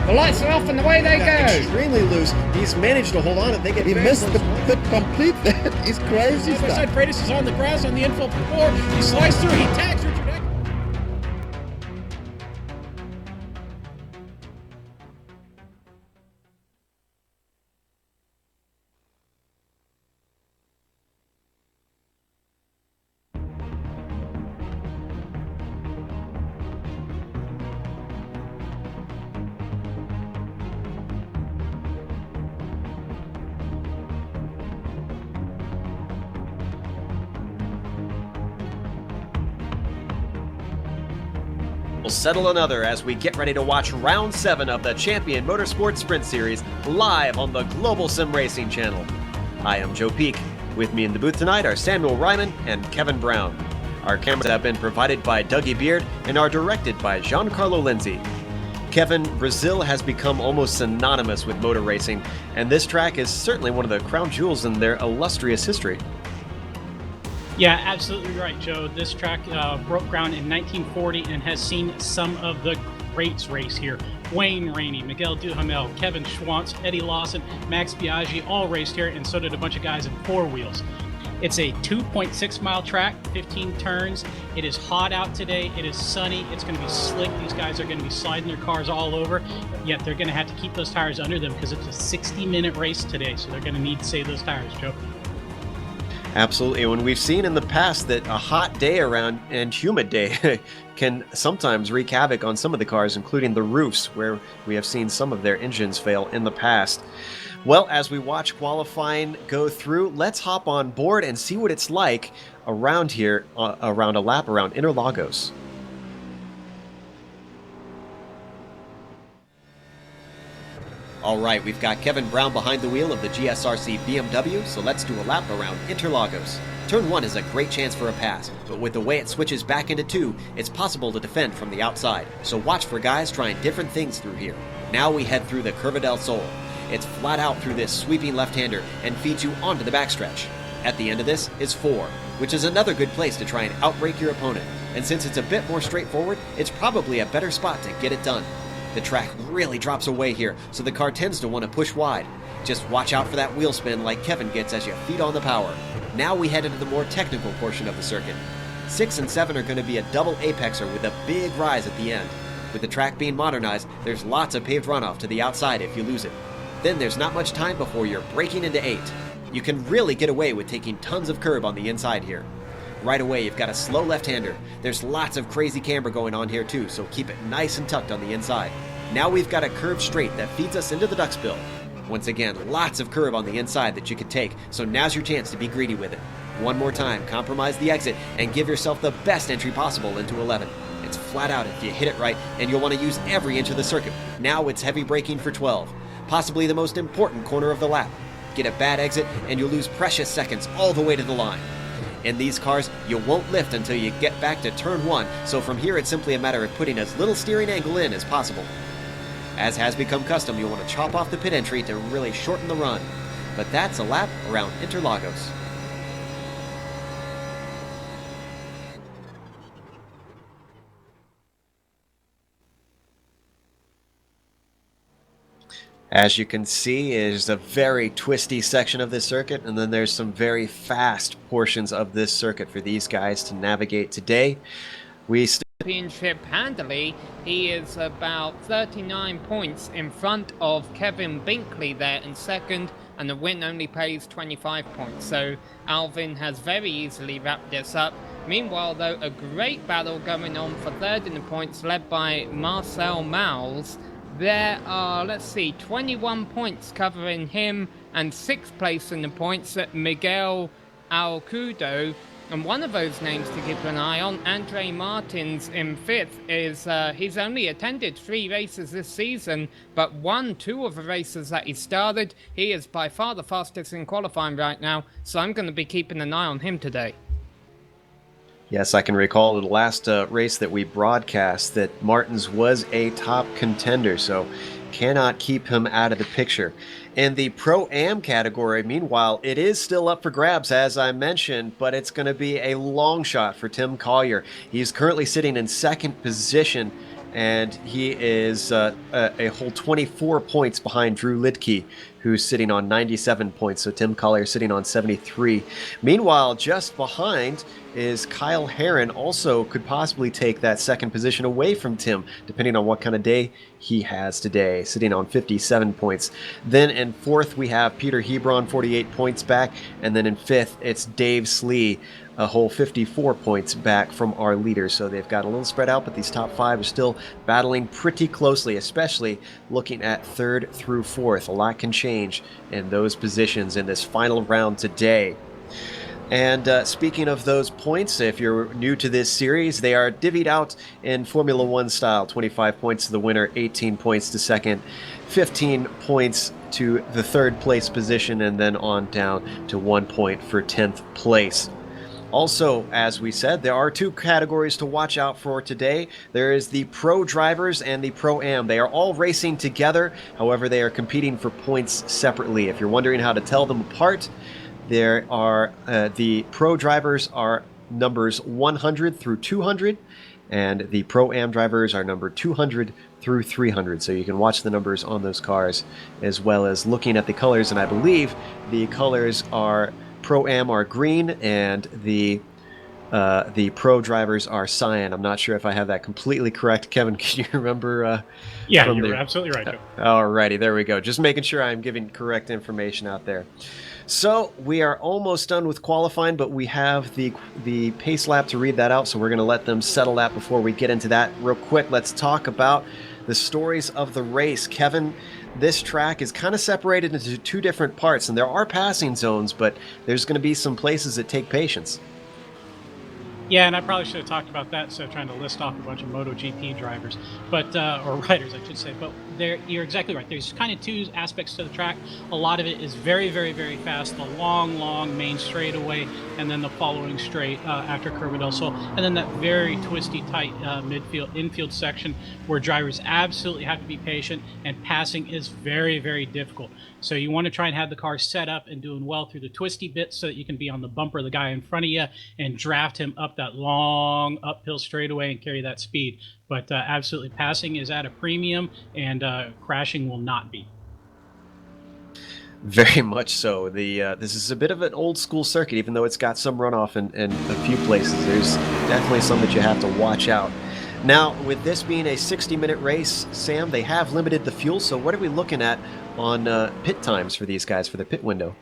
The lights are off and away they go. Extremely loose. He's managed to hold on and they get. He missed the pit completely. It's crazy stuff. Side Freitas is on the grass on the infield before. He slides through. He tags Richard Eck. We'll settle another as we get ready to watch round 7 of the Champion Motorsports Sprint Series live on the Global Sim Racing channel. I am Joe Peak. With me in the booth tonight are Samuel Ryman and Kevin Brown. Our cameras have been provided by Dougie Beard and are directed by Giancarlo Lenzi. Kevin, Brazil has become almost synonymous with motor racing, and this track is certainly one of the crown jewels in their illustrious history. Yeah, absolutely right, Joe. This track broke ground in 1940 and has seen some of the greats race here. Wayne Rainey, Miguel Duhamel, Kevin Schwantz, Eddie Lawson, Max Biaggi all raced here, and so did a bunch of guys in four wheels. It's a 2.6 mile track, 15 turns. It is hot out today. It is sunny. It's going to be slick. These guys are going to be sliding their cars all over, yet they're going to have to keep those tires under them because it's a 60-minute race today, so they're going to need to save those tires, Joe. Absolutely. When we've seen in the past that a hot day around and humid day can sometimes wreak havoc on some of the cars, including the roofs, where we have seen some of their engines fail in the past. Well, as we watch qualifying go through, let's hop on board and see what it's like around here, around a lap around Interlagos. All right, we've got Kevin Brown behind the wheel of the GSRC BMW, so let's do a lap around Interlagos. Turn 1 is a great chance for a pass, but with the way it switches back into 2, it's possible to defend from the outside, so watch for guys trying different things through here. Now we head through the Curva del Sol. It's flat out through this sweeping left-hander and feeds you onto the backstretch. At the end of this is 4, which is another good place to try and outbrake your opponent, and since it's a bit more straightforward, it's probably a better spot to get it done. The track really drops away here, so the car tends to want to push wide. Just watch out for that wheel spin like Kevin gets as you feed on the power. Now we head into the more technical portion of the circuit. 6 and 7 are going to be a double apexer with a big rise at the end. With the track being modernized, there's lots of paved runoff to the outside if you lose it. Then there's not much time before you're braking into 8. You can really get away with taking tons of curb on the inside here. Right away, you've got a slow left-hander. There's lots of crazy camber going on here too, so keep it nice and tucked on the inside. Now we've got a curved straight that feeds us into the duckspill. Once again, lots of curve on the inside that you can take, so now's your chance to be greedy with it. One more time, compromise the exit and give yourself the best entry possible into 11. It's flat out if you hit it right, and you'll want to use every inch of the circuit. Now it's heavy braking for 12, possibly the most important corner of the lap. Get a bad exit, and you'll lose precious seconds all the way to the line. In these cars, you won't lift until you get back to turn 1, so from here it's simply a matter of putting as little steering angle in as possible. As has become custom, you'll want to chop off the pit entry to really shorten the run. But that's a lap around Interlagos. As you can see, it is a very twisty section of this circuit, and then there's some very fast portions of this circuit for these guys to navigate today. Championship handily, he is about 39 points in front of Kevin Binkley there in second, and the win only pays 25 points, so Alvin has very easily wrapped this up. Meanwhile though, a great battle going on for third in the points, led by Marcel Mauls. There are, 21 points covering him, and 6th place in the points at Miguel Alcudo. And one of those names to keep an eye on, Andre Martins in 5th, is he's only attended 3 races this season, but won 2 of the races that he started. He is by far the fastest in qualifying right now, so I'm going to be keeping an eye on him today. Yes, I can recall in the last race that we broadcast that Martins was a top contender, so cannot keep him out of the picture. In the Pro-Am category, meanwhile, it is still up for grabs, as I mentioned, but it's going to be a long shot for Tim Collier. He's currently sitting in 2nd position and he is a whole 24 points behind Drew Lidke, who's sitting on 97 points. So Tim Collier sitting on 73. Meanwhile, just behind is Kyle Herron, also could possibly take that second position away from Tim, depending on what kind of day he has today, sitting on 57 points. Then in fourth, we have Peter Hebron, 48 points back. And then in fifth, it's Dave Slee, a whole 54 points back from our leader. So they've got a little spread out, but these top five are still battling pretty closely, especially looking at third through fourth. A lot can change in those positions in this final round today. And speaking of those points, if you're new to this series, they are divvied out in Formula One style. 25 points to the winner, 18 points to second, 15 points to the third place position, and then on down to 1 point for 10th place. Also, as we said, there are two categories to watch out for today. There is the Pro Drivers and the Pro-Am. They are all racing together. However, they are competing for points separately. If you're wondering how to tell them apart, there are the Pro Drivers are numbers 100 through 200, and the Pro-Am drivers are number 200 through 300. So you can watch the numbers on those cars as well as looking at the colors. And I believe the colors are Pro-Am are green, and the Pro Drivers are cyan. I'm not sure if I have that completely correct. Kevin, can you remember? Yeah, you're absolutely right, Joe. Alrighty, there we go. Just making sure I'm giving correct information out there. So we are almost done with qualifying, but we have the pace lap to read that out, so we're going to let them settle that before we get into that. Real quick, let's talk about the stories of the race. Kevin, this track is kind of separated into two different parts, and there are passing zones, but there's going to be some places that take patience. Yeah, and I probably should have talked about that instead of trying to list off a bunch of MotoGP drivers, but or riders, I should say. But you're exactly right. There's kind of two aspects to the track. A lot of it is very, very, very fast. The long main straightaway, and then the following straight after Curva del Sol, and then that very twisty, tight infield section where drivers absolutely have to be patient, and passing is very, very difficult. So you want to try and have the car set up and doing well through the twisty bits so that you can be on the bumper of the guy in front of you and draft him up that long uphill straightaway and carry that speed. But absolutely, passing is at a premium, and crashing will not be. Very much so. This is a bit of an old school circuit, even though it's got some runoff in a few places. There's definitely some that you have to watch out. Now, with this being a 60-minute race, Sam, they have limited the fuel, so what are we looking at on pit times for these guys for the pit window?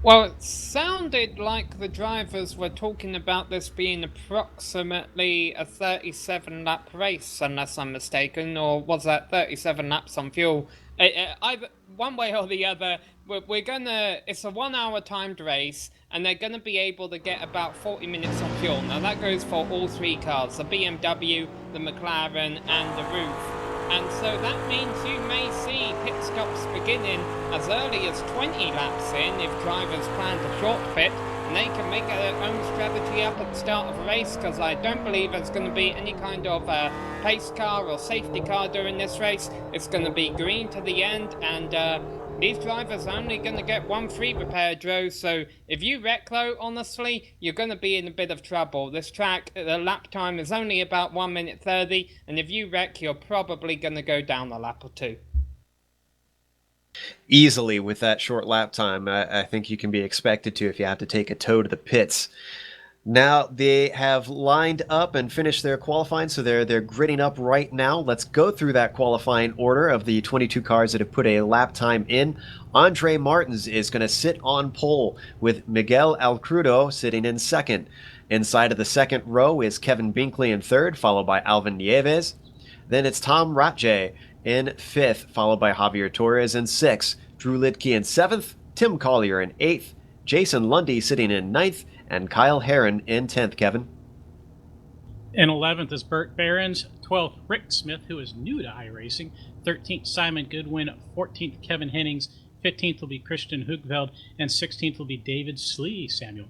Well, it sounded like the drivers were talking about this being approximately a 37-lap race, unless I'm mistaken, or was that 37 laps on fuel? Either one way or the other, it's a 1 hour timed race, and they're gonna be able to get about 40 minutes on fuel. Now that goes for all three cars, the BMW, the McLaren, and the Roof. And so that means you may see pit stops beginning as early as 20 laps in if drivers plan to short pit, and they can make their own strategy up at the start of a race, because I don't believe there's going to be any kind of pace car or safety car during this race. It's going to be green to the end, and these drivers are only going to get one free repair, Joe, so if you wreck though, honestly, you're going to be in a bit of trouble. This track, the lap time is only about 1 minute 30, and if you wreck, you're probably going to go down a lap or two. Easily with that short lap time. I think you can be expected to if you have to take a tow to the pits. Now they have lined up and finished their qualifying, so they're gridding up right now. Let's go through that qualifying order of the 22 cars that have put a lap time in. Andre Martins is going to sit on pole with Miguel Alcrudo sitting in second. Inside of the second row is Kevin Binkley in third, followed by Alvin Nieves. Then it's Tom Ratje in fifth, followed by Javier Torres in sixth, Drew Lidke in seventh, Tim Collier in eighth, Jason Lundy sitting in ninth, and Kyle Herron in 10th, Kevin. In 11th is Burt Behrens, 12th Rick Smith, who is new to iRacing, 13th Simon Goodwin, 14th Kevin Hennings, 15th will be Christian Hugveld, and 16th will be David Slee, Samuel.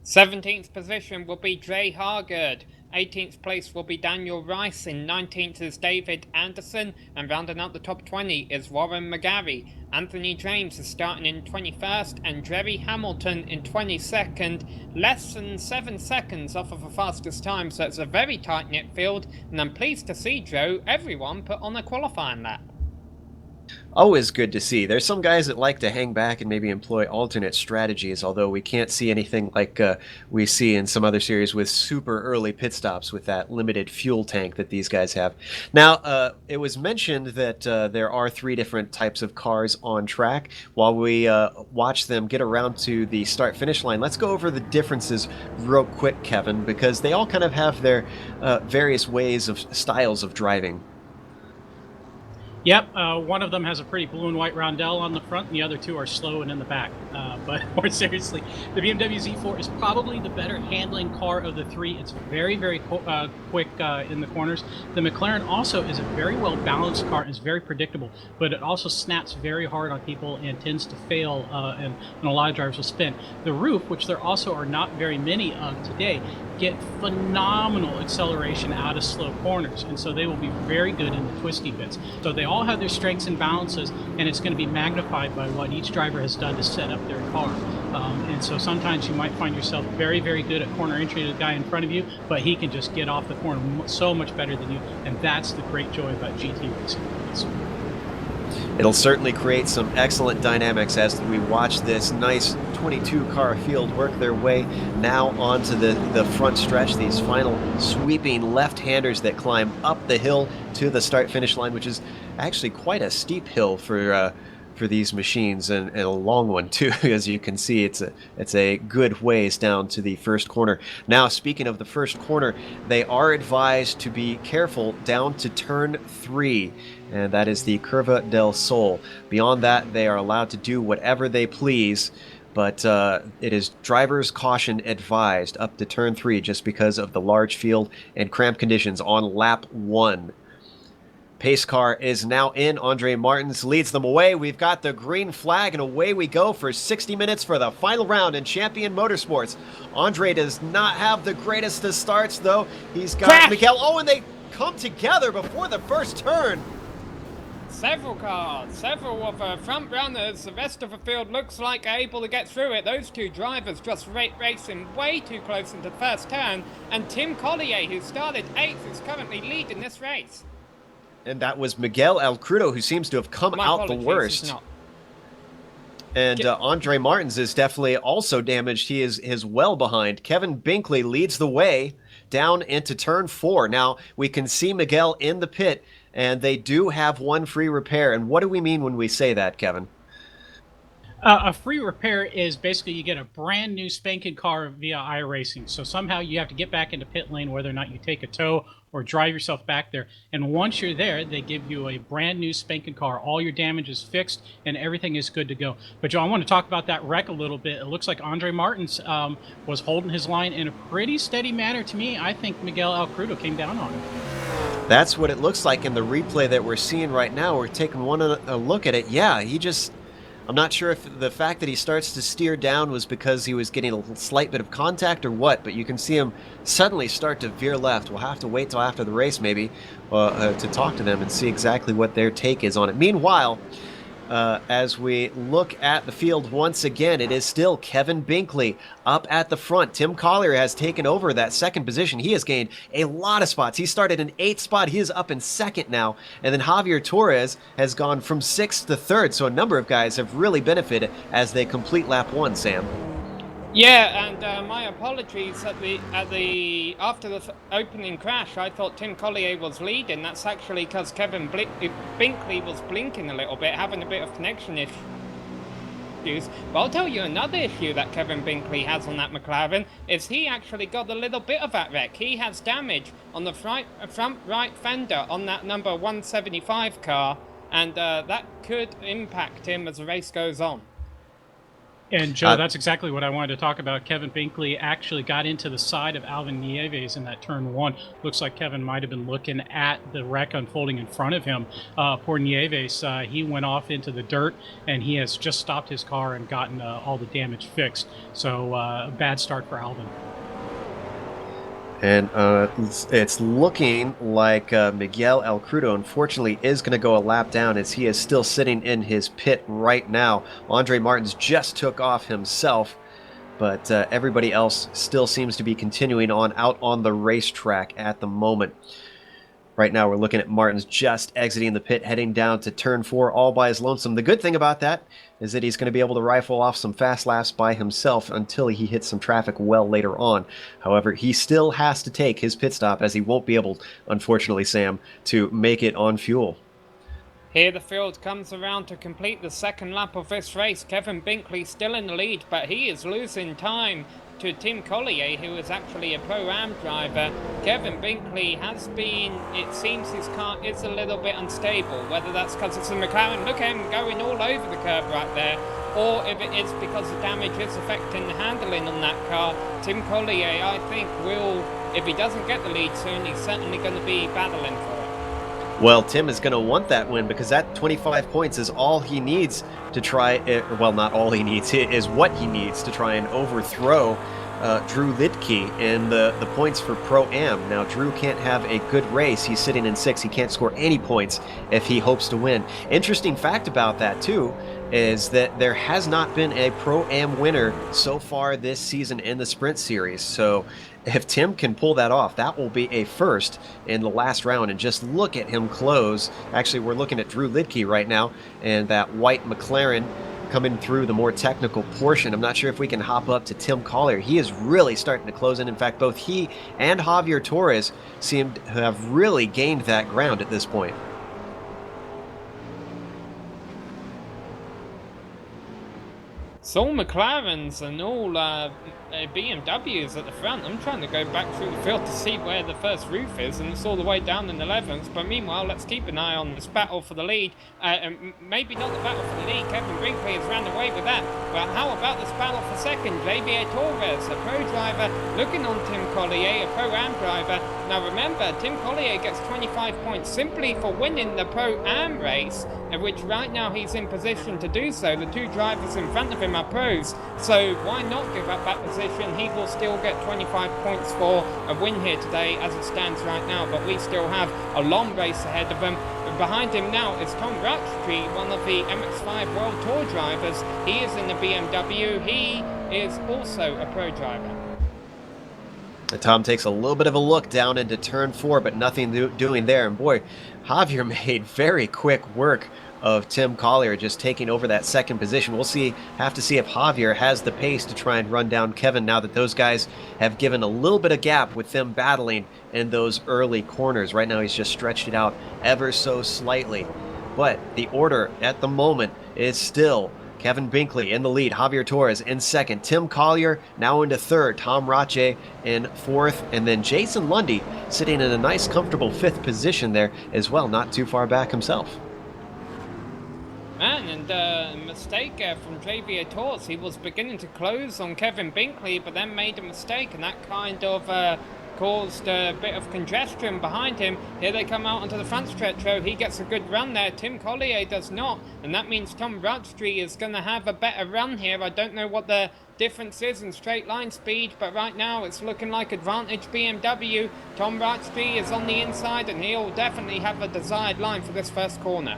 17th position will be Dre Hargard. 18th place will be Daniel Rice. In 19th is David Anderson. And rounding out the top 20 is Warren McGarry. Anthony James is starting in 21st, and Jerry Hamilton in 22nd, less than 7 seconds off of the fastest time, so it's a very tight-knit field, and I'm pleased to see, Joe, everyone put on a qualifying lap. Always good to see. There's some guys that like to hang back and maybe employ alternate strategies, although we can't see anything like we see in some other series with super early pit stops with that limited fuel tank that these guys have. Now, it was mentioned that there are 3 different types of cars on track. While we watch them get around to the start-finish line, let's go over the differences real quick, Kevin, because they all kind of have their various ways of styles of driving. Yep, one of them has a pretty blue and white roundel on the front, and the other 2 are slow and in the back. But more seriously, the BMW Z4 is probably the better handling car of the 3. It's very, very quick in the corners. The McLaren also is a very well-balanced car and is very predictable, but it also snaps very hard on people and tends to fail, and a lot of drivers will spin. The Roof, which there also are not very many of today, get phenomenal acceleration out of slow corners, and so they will be very good in the twisty bits. So they all have their strengths and balances, and it's going to be magnified by what each driver has done to set up their car. And so sometimes you might find yourself very, very good at corner entry to the guy in front of you, but he can just get off the corner so much better than you, and that's the great joy about GT racing. It'll certainly create some excellent dynamics as we watch this nice 22-car field work their way now onto the front stretch, these final sweeping left-handers that climb up the hill to the start-finish line, which is actually quite a steep hill for these machines, and a long one too. As you can see, it's a good ways down to the first corner. Now, speaking of the first corner, they are advised to be careful down to turn 3, and that is the Curva del Sol. Beyond that, they are allowed to do whatever they please, but it is driver's caution advised up to turn 3 just because of the large field and cramped conditions on lap 1. Pace car is now in. Andre Martins leads them away. We've got the green flag, and away we go for 60 minutes for the final round in Champion Motorsports. Andre does not have the greatest of starts, though. He's got Miguel. Oh, and they come together before the first turn. Several cars, several of the front runners. The rest of the field looks like able to get through it. Those 2 drivers just racing way too close into the first turn. And Tim Collier, who started 8th, is currently leading this race. And that was Miguel Alcrudo, who seems to have come out the worst. And Andre Martins is definitely also damaged. He is well behind. Kevin Binkley leads the way down into turn 4. Now, we can see Miguel in the pit, and they do have 1 free repair. And what do we mean when we say that, Kevin? A free repair is basically you get a brand new spanking car via iRacing. So somehow you have to get back into pit lane, whether or not you take a tow or drive yourself back there. And once you're there, they give you a brand new spanking car. All your damage is fixed and everything is good to go. But Joe, I want to talk about that wreck a little bit. It looks like Andre Martins was holding his line in a pretty steady manner to me. I think Miguel Alcrudo came down on him. That's what it looks like in the replay that we're seeing right now. We're taking a look at it. Yeah, I'm not sure if the fact that he starts to steer down was because he was getting a slight bit of contact or what, but you can see him suddenly start to veer left. We'll have to wait till after the race maybe to talk to them and see exactly what their take is on it. Meanwhile, as we look at the field once again, it is still Kevin Binkley up at the front. Tim Collier has taken over that second position. He has gained a lot of spots. He started in 8th spot. He is up in 2nd now. And then Javier Torres has gone from 6th to 3rd. So a number of guys have really benefited as they complete lap 1, Sam. Yeah, and my apologies after the opening crash, I thought Tim Collier was leading. That's actually because Kevin Binkley was blinking a little bit, having a bit of connection issues. But I'll tell you another issue that Kevin Binkley has on that McLaren is he actually got a little bit of that wreck. He has damage on the front right fender on that number 175 car, and that could impact him as the race goes on. And Joe, that's exactly what I wanted to talk about. Kevin Binkley actually got into the side of Alvin Nieves in that turn 1. Looks like Kevin might have been looking at the wreck unfolding in front of him. Poor Nieves, he went off into the dirt, and he has just stopped his car and gotten all the damage fixed. So a bad start for Alvin. And it's looking like Miguel El Crudo, unfortunately, is going to go a lap down as he is still sitting in his pit right now. Andre Martins just took off himself, but everybody else still seems to be continuing on out on the racetrack at the moment. Right now, we're looking at Martins just exiting the pit, heading down to turn 4 all by his lonesome. The good thing about that is that he's going to be able to rifle off some fast laps by himself until he hits some traffic well later on. However, he still has to take his pit stop, as he won't be able, unfortunately, Sam, to make it on fuel. Here the field comes around to complete the second lap of this race. Kevin Binkley still in the lead, but he is losing time to Tim Collier, who is actually a Pro-Am driver. Kevin Binkley has been, it seems his car is a little bit unstable, whether that's because it's a McLaren, look at him going all over the curb right there, or if it is because the damage is affecting the handling on that car. Tim Collier, I think, will, if he doesn't get the lead soon, he's certainly going to be battling for it. Well, Tim is going to want that win, because that 25 points is all he needs to try, well, not all he needs, it is what he needs to try and overthrow Drew Lidke in the points for Pro-Am. Now, Drew can't have a good race. He's sitting in 6th. He can't score any points if he hopes to win. Interesting fact about that, too, is that there has not been a Pro-Am winner so far this season in the Sprint Series. So if Tim can pull that off, that will be a first in the last round. And just look at him close. Actually, we're looking at Drew Lidke right now, and that white McLaren coming through the more technical portion. I'm not sure if we can hop up to Tim Collier. He is really starting to close in. In fact, both he and Javier Torres seem to have really gained that ground at this point. It's all McLarens and all BMWs at the front. I'm trying to go back through the field to see where the first roof is, and it's all the way down in the 11th. But meanwhile, let's keep an eye on this battle for the lead. Maybe not the battle for the lead. Kevin Binkley has ran away with that. But how about this battle for second? Javier Torres, a pro driver, looking on Tim Collier, a Pro-Am driver. Now remember, Tim Collier gets 25 points simply for winning the Pro-Am race, in which right now he's in position to do so. The two drivers in front of him are pros, so why not give up that position? He will still get 25 points for a win here today as it stands right now, but we still have a long race ahead of him. Behind him now is Tom Rutschke, one of the MX-5 World Tour drivers. He is in the BMW. He is also a pro driver. Tom takes a little bit of a look down into turn 4, but nothing doing there. And boy, Javier made very quick work of Tim Collier just taking over that second position. We'll have to see if Javier has the pace to try and run down Kevin now that those guys have given a little bit of gap with them battling in those early corners. Right now he's just stretched it out ever so slightly. But the order at the moment is still Kevin Binkley in the lead, Javier Torres in second, Tim Collier now into third, Tom Rache in fourth, and then Jason Lundy sitting in a nice comfortable 5th position there as well, not too far back himself. Man, and a mistake from Javier Torres. He was beginning to close on Kevin Binkley, but then made a mistake, and that kind of caused a bit of congestion behind him. Here they come out onto the front stretch. He gets a good run there. Tim Collier does not, and that means Tom Rutschke is going to have a better run here. I don't know what the difference is in straight line speed, but right now it's looking like advantage BMW. Tom Rutschke is on the inside, and he'll definitely have a desired line for this first corner.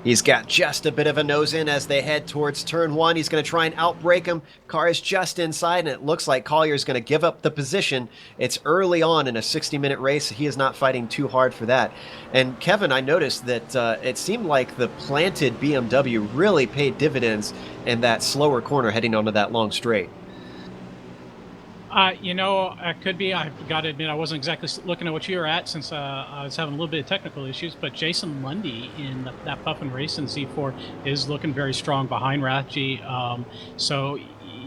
He's got just a bit of a nose in as they head towards turn 1. He's going to try and outbrake him. Car is just inside, and it looks like Collier's going to give up the position. It's early on in a 60-minute race. He is not fighting too hard for that. And Kevin, I noticed that it seemed like the planted BMW really paid dividends in that slower corner heading onto that long straight. It could be. I've got to admit, I wasn't exactly looking at what you were at since I was having a little bit of technical issues. But Jason Lundy in that Puffin race in Z4 is looking very strong behind Rathje.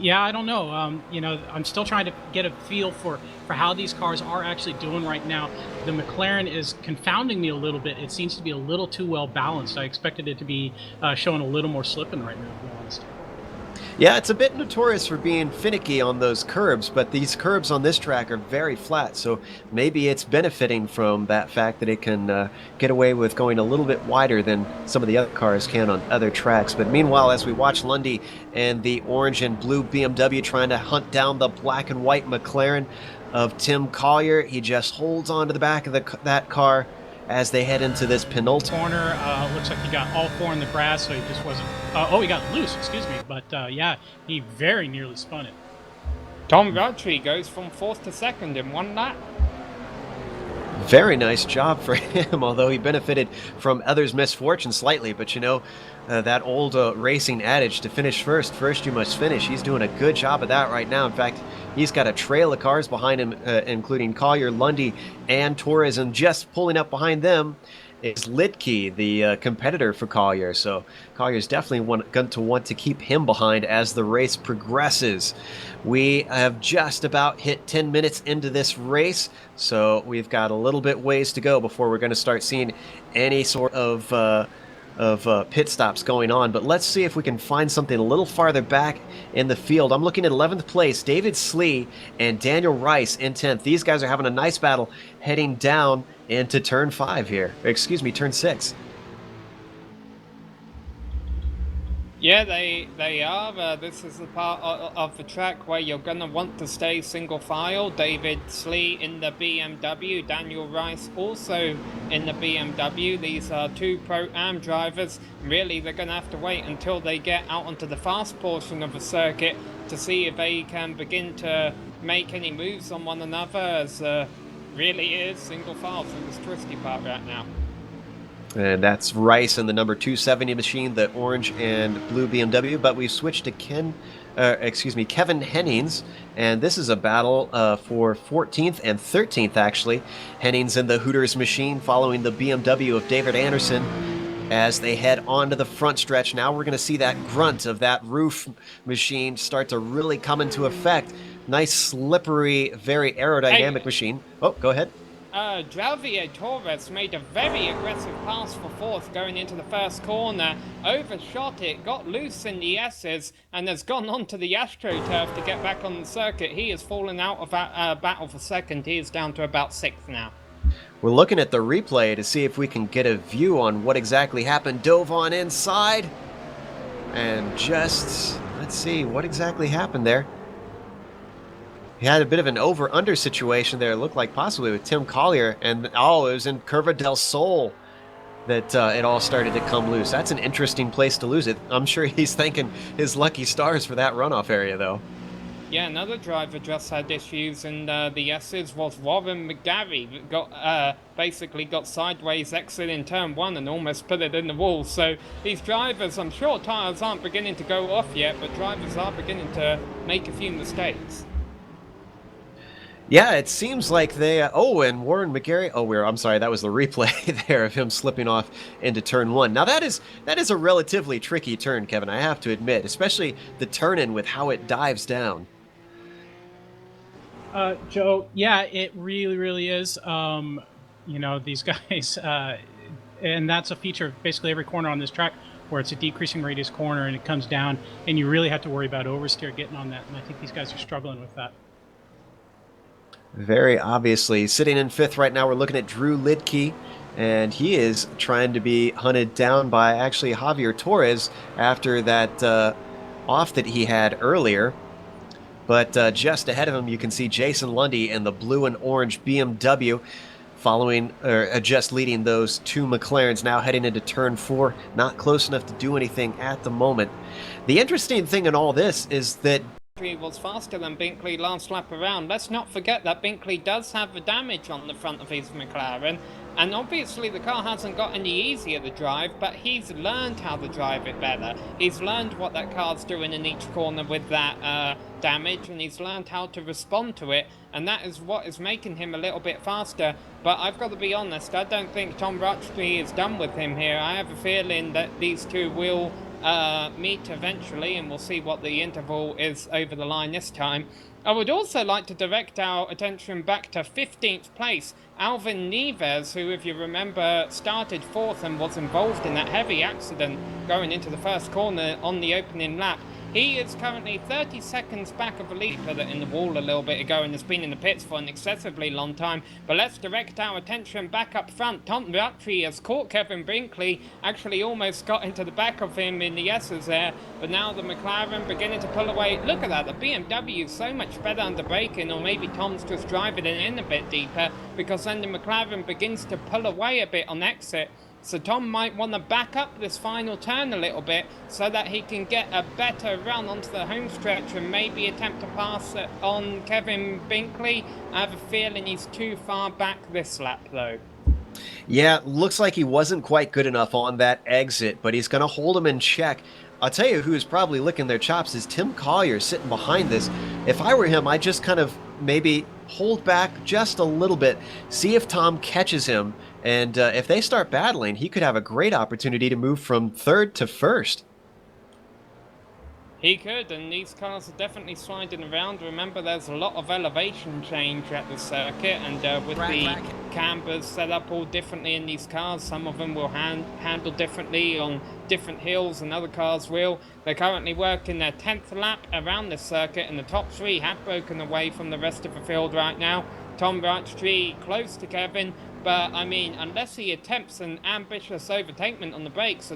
Yeah, I don't know. I'm still trying to get a feel for how these cars are actually doing right now. The McLaren is confounding me a little bit. It seems to be a little too well balanced. I expected it to be showing a little more slipping right now, to be honest. Yeah, it's a bit notorious for being finicky on those curbs, but these curbs on this track are very flat, so maybe it's benefiting from that fact that it can get away with going a little bit wider than some of the other cars can on other tracks. But meanwhile, as we watch Lundy and the orange and blue BMW trying to hunt down the black and white McLaren, of Tim Collier. He just holds on to the back of that car as they head into this penultimate corner. Looks like he got all four in the grass, so he just wasn't. Oh, he got loose, excuse me. But yeah, he very nearly spun it. Tom Rotary goes from 4th to 2nd in 1 lap. Very nice job for him, although he benefited from others' misfortune slightly. But you know, that old racing adage, to finish first you must finish. He's doing a good job of that right now. In fact, he's got a trail of cars behind him, including Collier, Lundy, and Torres, and just pulling up behind them is Lidke, the competitor for Collier. So Collier's definitely going to want to keep him behind as the race progresses. We have just about hit 10 minutes into this race, so we've got a little bit ways to go before we're going to start seeing any sort of pit stops going on. But let's see if we can find something a little farther back in the field. I'm looking at 11th place, David Slee and Daniel Rice in 10th. These guys are having a nice battle heading down into turn 5 here. Excuse me, turn 6. Yeah, they are. This is the part of the track where you're going to want to stay single file. David Slee in the BMW, Daniel Rice also in the BMW. These are 2 Pro-Am drivers. Really, they're going to have to wait until they get out onto the fast portion of the circuit to see if they can begin to make any moves on one another, as really is single file through this twisty part right now. And that's Rice in the number 270 machine, the orange and blue BMW. But we've switched to Kevin Hennings, and this is a battle for 14th and 13th, actually. Hennings in the Hooters machine, following the BMW of David Anderson as they head onto the front stretch. Now we're going to see that grunt of that roof machine start to really come into effect. Nice, slippery, very aerodynamic machine. Oh, go ahead. Javier Torres made a very aggressive pass for 4th going into the first corner, overshot it, got loose in the S's, and has gone on to the AstroTurf to get back on the circuit. He has fallen out of that battle for 2nd. He is down to about 6th now. We're looking at the replay to see if we can get a view on what exactly happened. Dove on inside, and just, let's see what exactly happened there. He had a bit of an over-under situation there, it looked like, possibly with Tim Collier, and it was in Curva del Sol that it all started to come loose. That's an interesting place to lose it. I'm sure he's thanking his lucky stars for that runoff area, though. Yeah, another driver just had issues in the S's was Warren McGarry. Basically got sideways exit in turn 1 and almost put it in the wall. So these drivers, I'm sure tyres aren't beginning to go off yet, but drivers are beginning to make a few mistakes. Yeah, it seems like they... and Warren McGarry... I'm sorry, that was the replay there of him slipping off into turn 1. Now, that is a relatively tricky turn, Kevin, I have to admit, especially the turn-in with how it dives down. Joe, yeah, it really, really is. You know, these guys... and that's a feature of basically every corner on this track, where it's a decreasing radius corner and it comes down, and you really have to worry about oversteer getting on that, and I think these guys are struggling with that. Very obviously. Sitting in 5th right now, we're looking at Drew Lidke, and he is trying to be hunted down by actually Javier Torres after that off that he had earlier. But just ahead of him, you can see Jason Lundy in the blue and orange BMW, following, or just leading those 2 McLarens, now heading into turn 4, not close enough to do anything at the moment. The interesting thing in all this is that was faster than Binkley last lap around. Let's not forget that Binkley does have the damage on the front of his McLaren, and obviously the car hasn't got any easier to drive, but he's learned how to drive it better. He's learned what that car's doing in each corner with that damage, and he's learned how to respond to it, and that is what is making him a little bit faster. But I've got to be honest, I don't think Tom Rutchley is done with him here. I have a feeling that these two will meet eventually, and we'll see what the interval is over the line this time. I would also like to direct our attention back to 15th place, Alvin Neves, who, if you remember, started 4th and was involved in that heavy accident going into the first corner on the opening lap. He is currently 30 seconds back of the lead. Put it in the wall a little bit ago and has been in the pits for an excessively long time. But let's direct our attention back up front. Tom Rattree has caught Kevin Binkley, actually almost got into the back of him in the S's there. But now the McLaren beginning to pull away. Look at that, the BMW is so much better under braking, or maybe Tom's just driving it in a bit deeper, because then the McLaren begins to pull away a bit on exit. So Tom might want to back up this final turn a little bit so that he can get a better run onto the home stretch and maybe attempt to pass it on Kevin Binkley. I have a feeling he's too far back this lap though. Yeah, looks like he wasn't quite good enough on that exit, but he's going to hold him in check. I'll tell you who's probably licking their chops is Tim Collier sitting behind this. If I were him, I'd just kind of maybe hold back just a little bit, see if Tom catches him, and if they start battling, he could have a great opportunity to move from third to first. He could, and these cars are definitely sliding around. Remember, there's a lot of elevation change at the circuit, and with the cambers set up all differently in these cars, some of them will handle differently on different hills and other cars will. They're currently working their 10th lap around this circuit, and the top three have broken away from the rest of the field right now. Tom Rattree close to Kevin, but I mean, unless he attempts an ambitious overtaking on the brakes,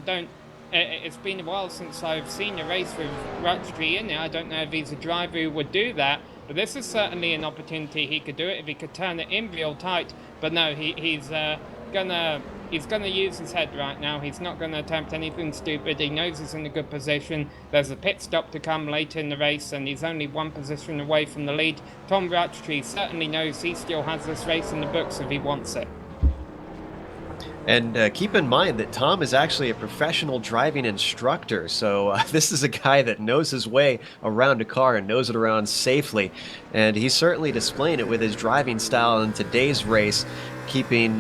it's been a while since I've seen a race with Rattree in it. I don't know if he's a driver who would do that, but this is certainly an opportunity he could do it if he could turn it in real tight. But no, he's gonna use his head right now. He's not gonna attempt anything stupid. He knows he's in a good position. There's a pit stop to come later in the race, and he's only one position away from the lead. Tom Rattree certainly knows he still has this race in the books if he wants it. And keep in mind that Tom is actually a professional driving instructor, so this is a guy that knows his way around a car and knows it around safely. And he's certainly displaying it with his driving style in today's race, keeping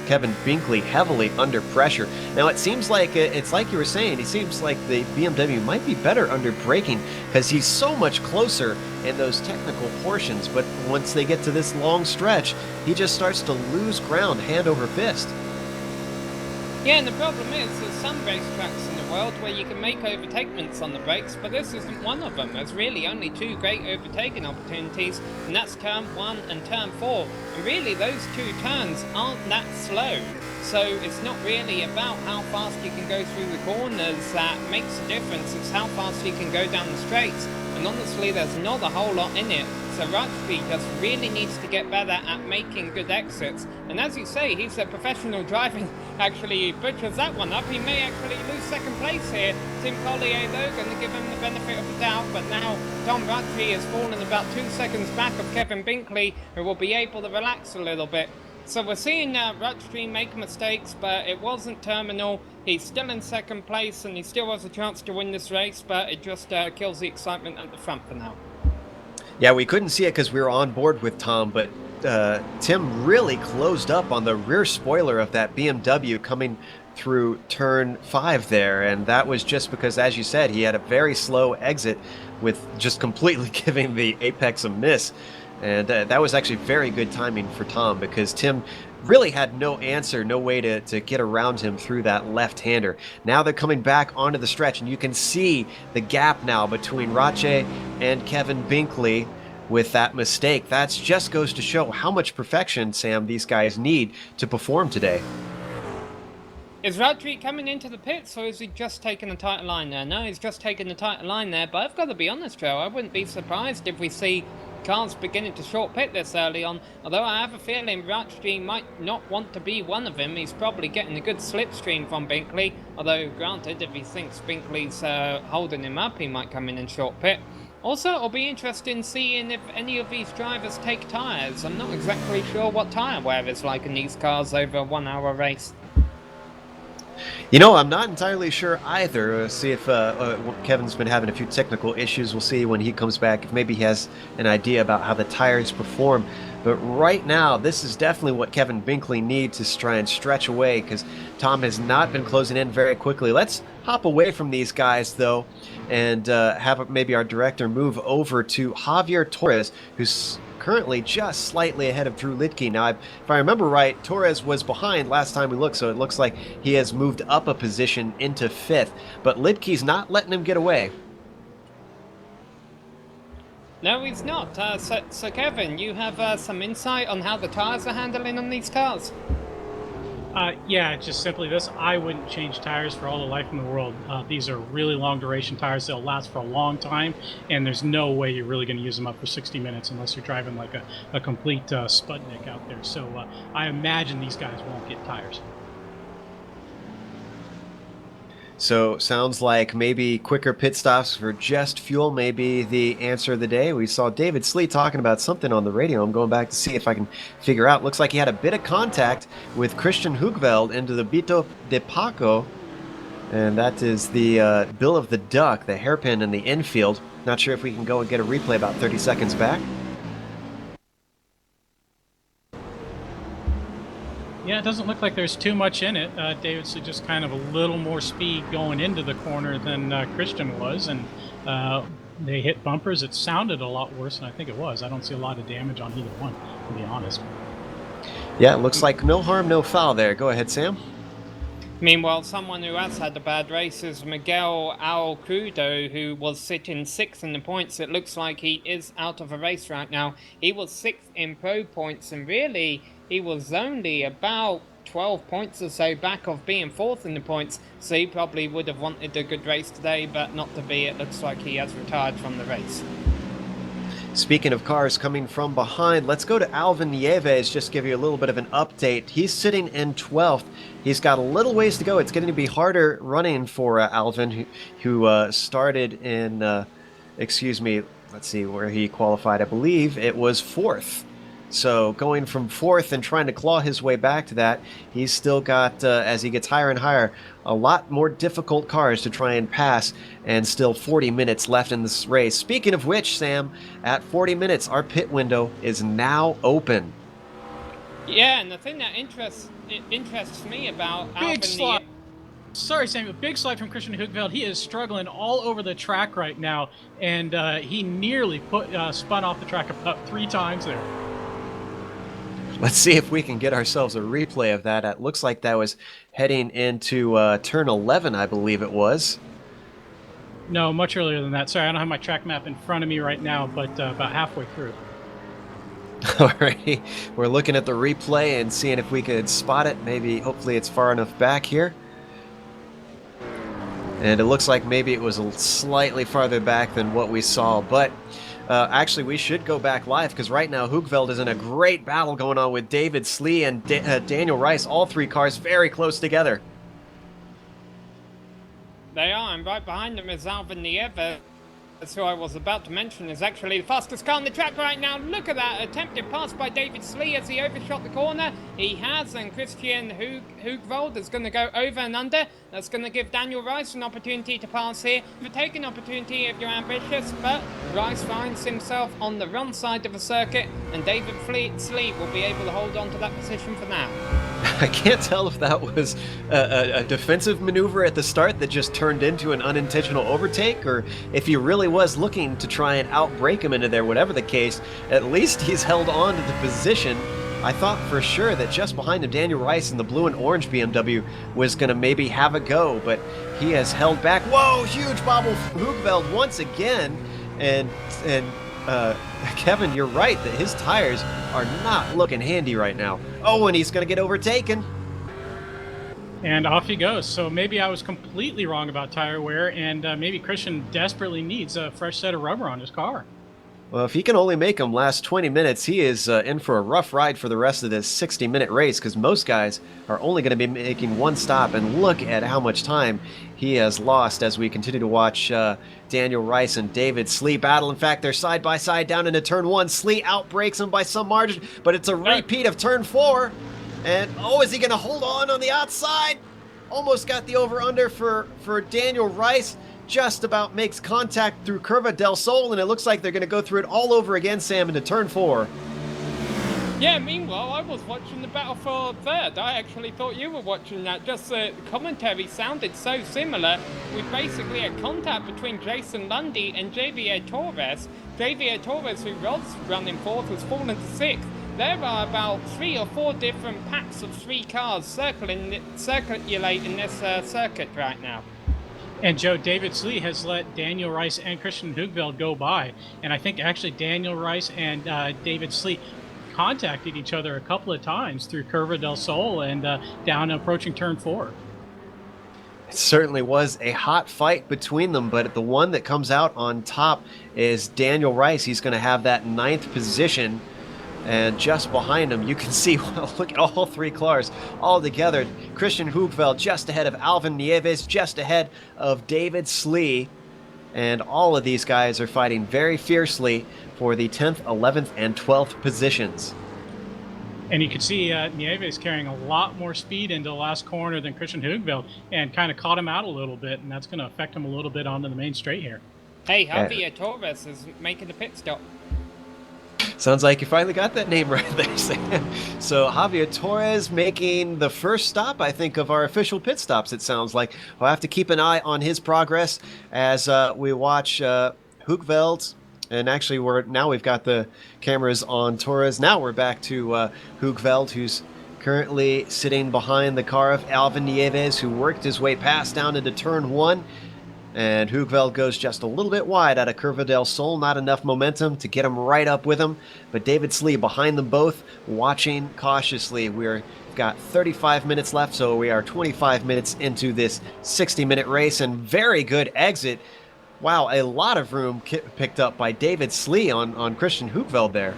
Kevin Binkley heavily under pressure. Now it seems like, it's like you were saying, it seems like the BMW might be better under braking because he's so much closer in those technical portions, but once they get to this long stretch, he just starts to lose ground hand over fist. Yeah, and the problem is there's some racetracks in the world where you can make overtakements on the brakes, but this isn't one of them. There's really only two great overtaking opportunities, and that's turn 1 and turn 4. And really, those two turns aren't that slow. So it's not really about how fast you can go through the corners that makes a difference. It's how fast you can go down the straights. And honestly, there's not a whole lot in it. So Rattree just really needs to get better at making good exits. And as you say, he's a professional driving. Actually, butchers that one up. He may actually lose second place here. Tim Collier, though, going to give him the benefit of the doubt. But now Tom Rattree has fallen about 2 seconds back of Kevin Binkley, who will be able to relax a little bit. So we're seeing Rattree make mistakes, but it wasn't terminal. He's still in second place, and he still has a chance to win this race, but it just kills the excitement at the front for now. Yeah, we couldn't see it because we were on board with Tom, but Tim really closed up on the rear spoiler of that BMW coming through turn 5 there, and that was just because, as you said, he had a very slow exit with just completely giving the apex a miss. And that was actually very good timing for Tom because Tim really had no answer, no way to get around him through that left-hander. Now they're coming back onto the stretch, and you can see the gap now between Rattree and Kevin Binkley with that mistake. That just goes to show how much perfection, Sam, these guys need to perform today. Is Rattree coming into the pits, or is he just taking a tighter line there? No, he's just taking a tighter line there, but I've got to be honest, Joe, I wouldn't be surprised if we see cars beginning to short pit this early on, although I have a feeling Rattree might not want to be one of them. He's probably getting a good slipstream from Binkley, although granted, if he thinks Binkley's holding him up, he might come in and short pit. Also, it'll be interesting seeing if any of these drivers take tyres. I'm not exactly sure what tyre wear is like in these cars over a 1 hour race. You know, I'm not entirely sure either. See if Kevin's been having a few technical issues. We'll see when he comes back if maybe he has an idea about how the tires perform. But right now, this is definitely what Kevin Binkley needs to try and stretch away because Tom has not been closing in very quickly. Let's hop away from these guys, though, and have maybe our director move over to Javier Torres, who's currently just slightly ahead of Drew Lidke. Now, if I remember right, Torres was behind last time we looked, so it looks like he has moved up a position into 5th. But Lidke's not letting him get away. No, he's not. So Kevin, you have some insight on how the tires are handling on these cars? Yeah, just simply this. I wouldn't change tires for all the life in the world. These are really long duration tires. They'll last for a long time, and there's no way you're really going to use them up for 60 minutes unless you're driving like a complete Sputnik out there. So I imagine these guys won't get tires. So sounds like maybe quicker pit stops for just fuel may be the answer of the day. We saw David Slee talking about something on the radio. I'm going back to see if I can figure out. Looks like he had a bit of contact with Christian Hugveld into the Bito de Paco. And that is the Bill of the Duck, the hairpin in the infield. Not sure if we can go and get a replay about 30 seconds back. Yeah, it doesn't look like there's too much in it. David's just kind of a little more speed going into the corner than Christian was, and they hit bumpers. It sounded a lot worse than I think it was. I don't see a lot of damage on either one, to be honest. Yeah, it looks like no harm, no foul there. Go ahead, Sam. Meanwhile, someone who has had a bad race is Miguel Alcrudo, who was sitting 6th in the points. It looks like he is out of a race right now. He was 6th in pro points, and really, he was only about 12 points or so back of being 4th in the points, so he probably would have wanted a good race today, but not to be. It looks like he has retired from the race. Speaking of cars coming from behind, let's go to Alvin Nieves, just give you a little bit of an update. He's sitting in 12th. He's got a little ways to go. It's going to be harder running for Alvin, who started in, let's see where he qualified. I believe it was 4th. So going from 4th and trying to claw his way back to that, he's still got, as he gets higher and higher, a lot more difficult cars to try and pass, and still 40 minutes left in this race. Speaking of which, Sam, at 40 minutes, our pit window is now open. Yeah, and the thing that interests me about Big slide. Sorry, Samuel. Big slide from Christian Hugveld. He is struggling all over the track right now, and he nearly spun off the track about 3 times there. Let's see if we can get ourselves a replay of that. It looks like that was heading into turn 11, I believe it was. No, much earlier than that. Sorry, I don't have my track map in front of me right now, but about halfway through. Alrighty, we're looking at the replay and seeing if we could spot it. Maybe, hopefully it's far enough back here. And it looks like maybe it was slightly farther back than what we saw, but actually, we should go back live, because right now Hugveld is in a great battle going on with David Slee and Daniel Rice. All 3 cars very close together. They are, and right behind them is Alvin Nieves, who I was about to mention is actually the fastest car on the track right now. Look at that attempted pass by David Slee as he overshot the corner. He has, and Christian Hugveld is going to go over and under. That's going to give Daniel Rice an opportunity to pass here. You take an opportunity if you're ambitious, but Rice finds himself on the wrong side of the circuit, and David Slee will be able to hold on to that position for now. I can't tell if that was a defensive maneuver at the start that just turned into an unintentional overtake, or if he really was looking to try and outbrake him into there. Whatever the case, at least he's held on to the position. I thought for sure that just behind him, Daniel Rice in the blue and orange BMW was going to maybe have a go, but he has held back. Whoa, huge bobble from Hugveld once again, and Kevin, you're right that his tires are not looking handy right now. Oh, and he's going to get overtaken. And off he goes. So maybe I was completely wrong about tire wear, and maybe Christian desperately needs a fresh set of rubber on his car. Well, if he can only make them last 20 minutes, he is in for a rough ride for the rest of this 60-minute race, because most guys are only going to be making one stop, and look at how much time he has lost as we continue to watch Daniel Rice and David Slee battle. In fact, they're side by side down into turn 1. Slee outbreaks him by some margin, but it's a repeat of turn 4. And, oh, is he going to hold on the outside? Almost got the over-under for Daniel Rice. Just about makes contact through Curva del Sol, and it looks like they're going to go through it all over again, Sam, into turn 4. Yeah, meanwhile, I was watching the battle for third. I actually thought you were watching that. Just the commentary sounded so similar. We basically had contact between Jason Lundy and Javier Torres. Javier Torres, who was running fourth, was fallen to sixth. There are about 3 or 4 different packs of 3 cars circulating this circuit right now. And Joe, David Slee has let Daniel Rice and Christian Hugveld go by. And I think actually Daniel Rice and David Slee contacted each other a couple of times through Curva del Sol and down approaching turn 4. It certainly was a hot fight between them, but the one that comes out on top is Daniel Rice. He's going to have that 9th position. And just behind him, you can see, well, look at all 3 cars all together. Christian Hugveld just ahead of Alvin Nieves, just ahead of David Slee. And all of these guys are fighting very fiercely for the 10th, 11th, and 12th positions. And you can see Nieves carrying a lot more speed into the last corner than Christian Hugveld and kind of caught him out a little bit, and that's going to affect him a little bit onto the main straight here. Hey, Javier Torres is making the pit stop. Sounds like you finally got that name right there, Sam. So Javier Torres making the first stop, I think, of our official pit stops, it sounds like. We'll have to keep an eye on his progress as we watch Hugveld. And actually, we've got the cameras on Torres. Now we're back to Hugveld, who's currently sitting behind the car of Alvin Nieves, who worked his way past down into turn 1. And Hugveld goes just a little bit wide out of Curva del Sol. Not enough momentum to get him right up with him. But David Slee behind them both, watching cautiously. We've got 35 minutes left, so we are 25 minutes into this 60-minute race. And very good exit. Wow, a lot of room picked up by David Slee on Christian Hugveld there.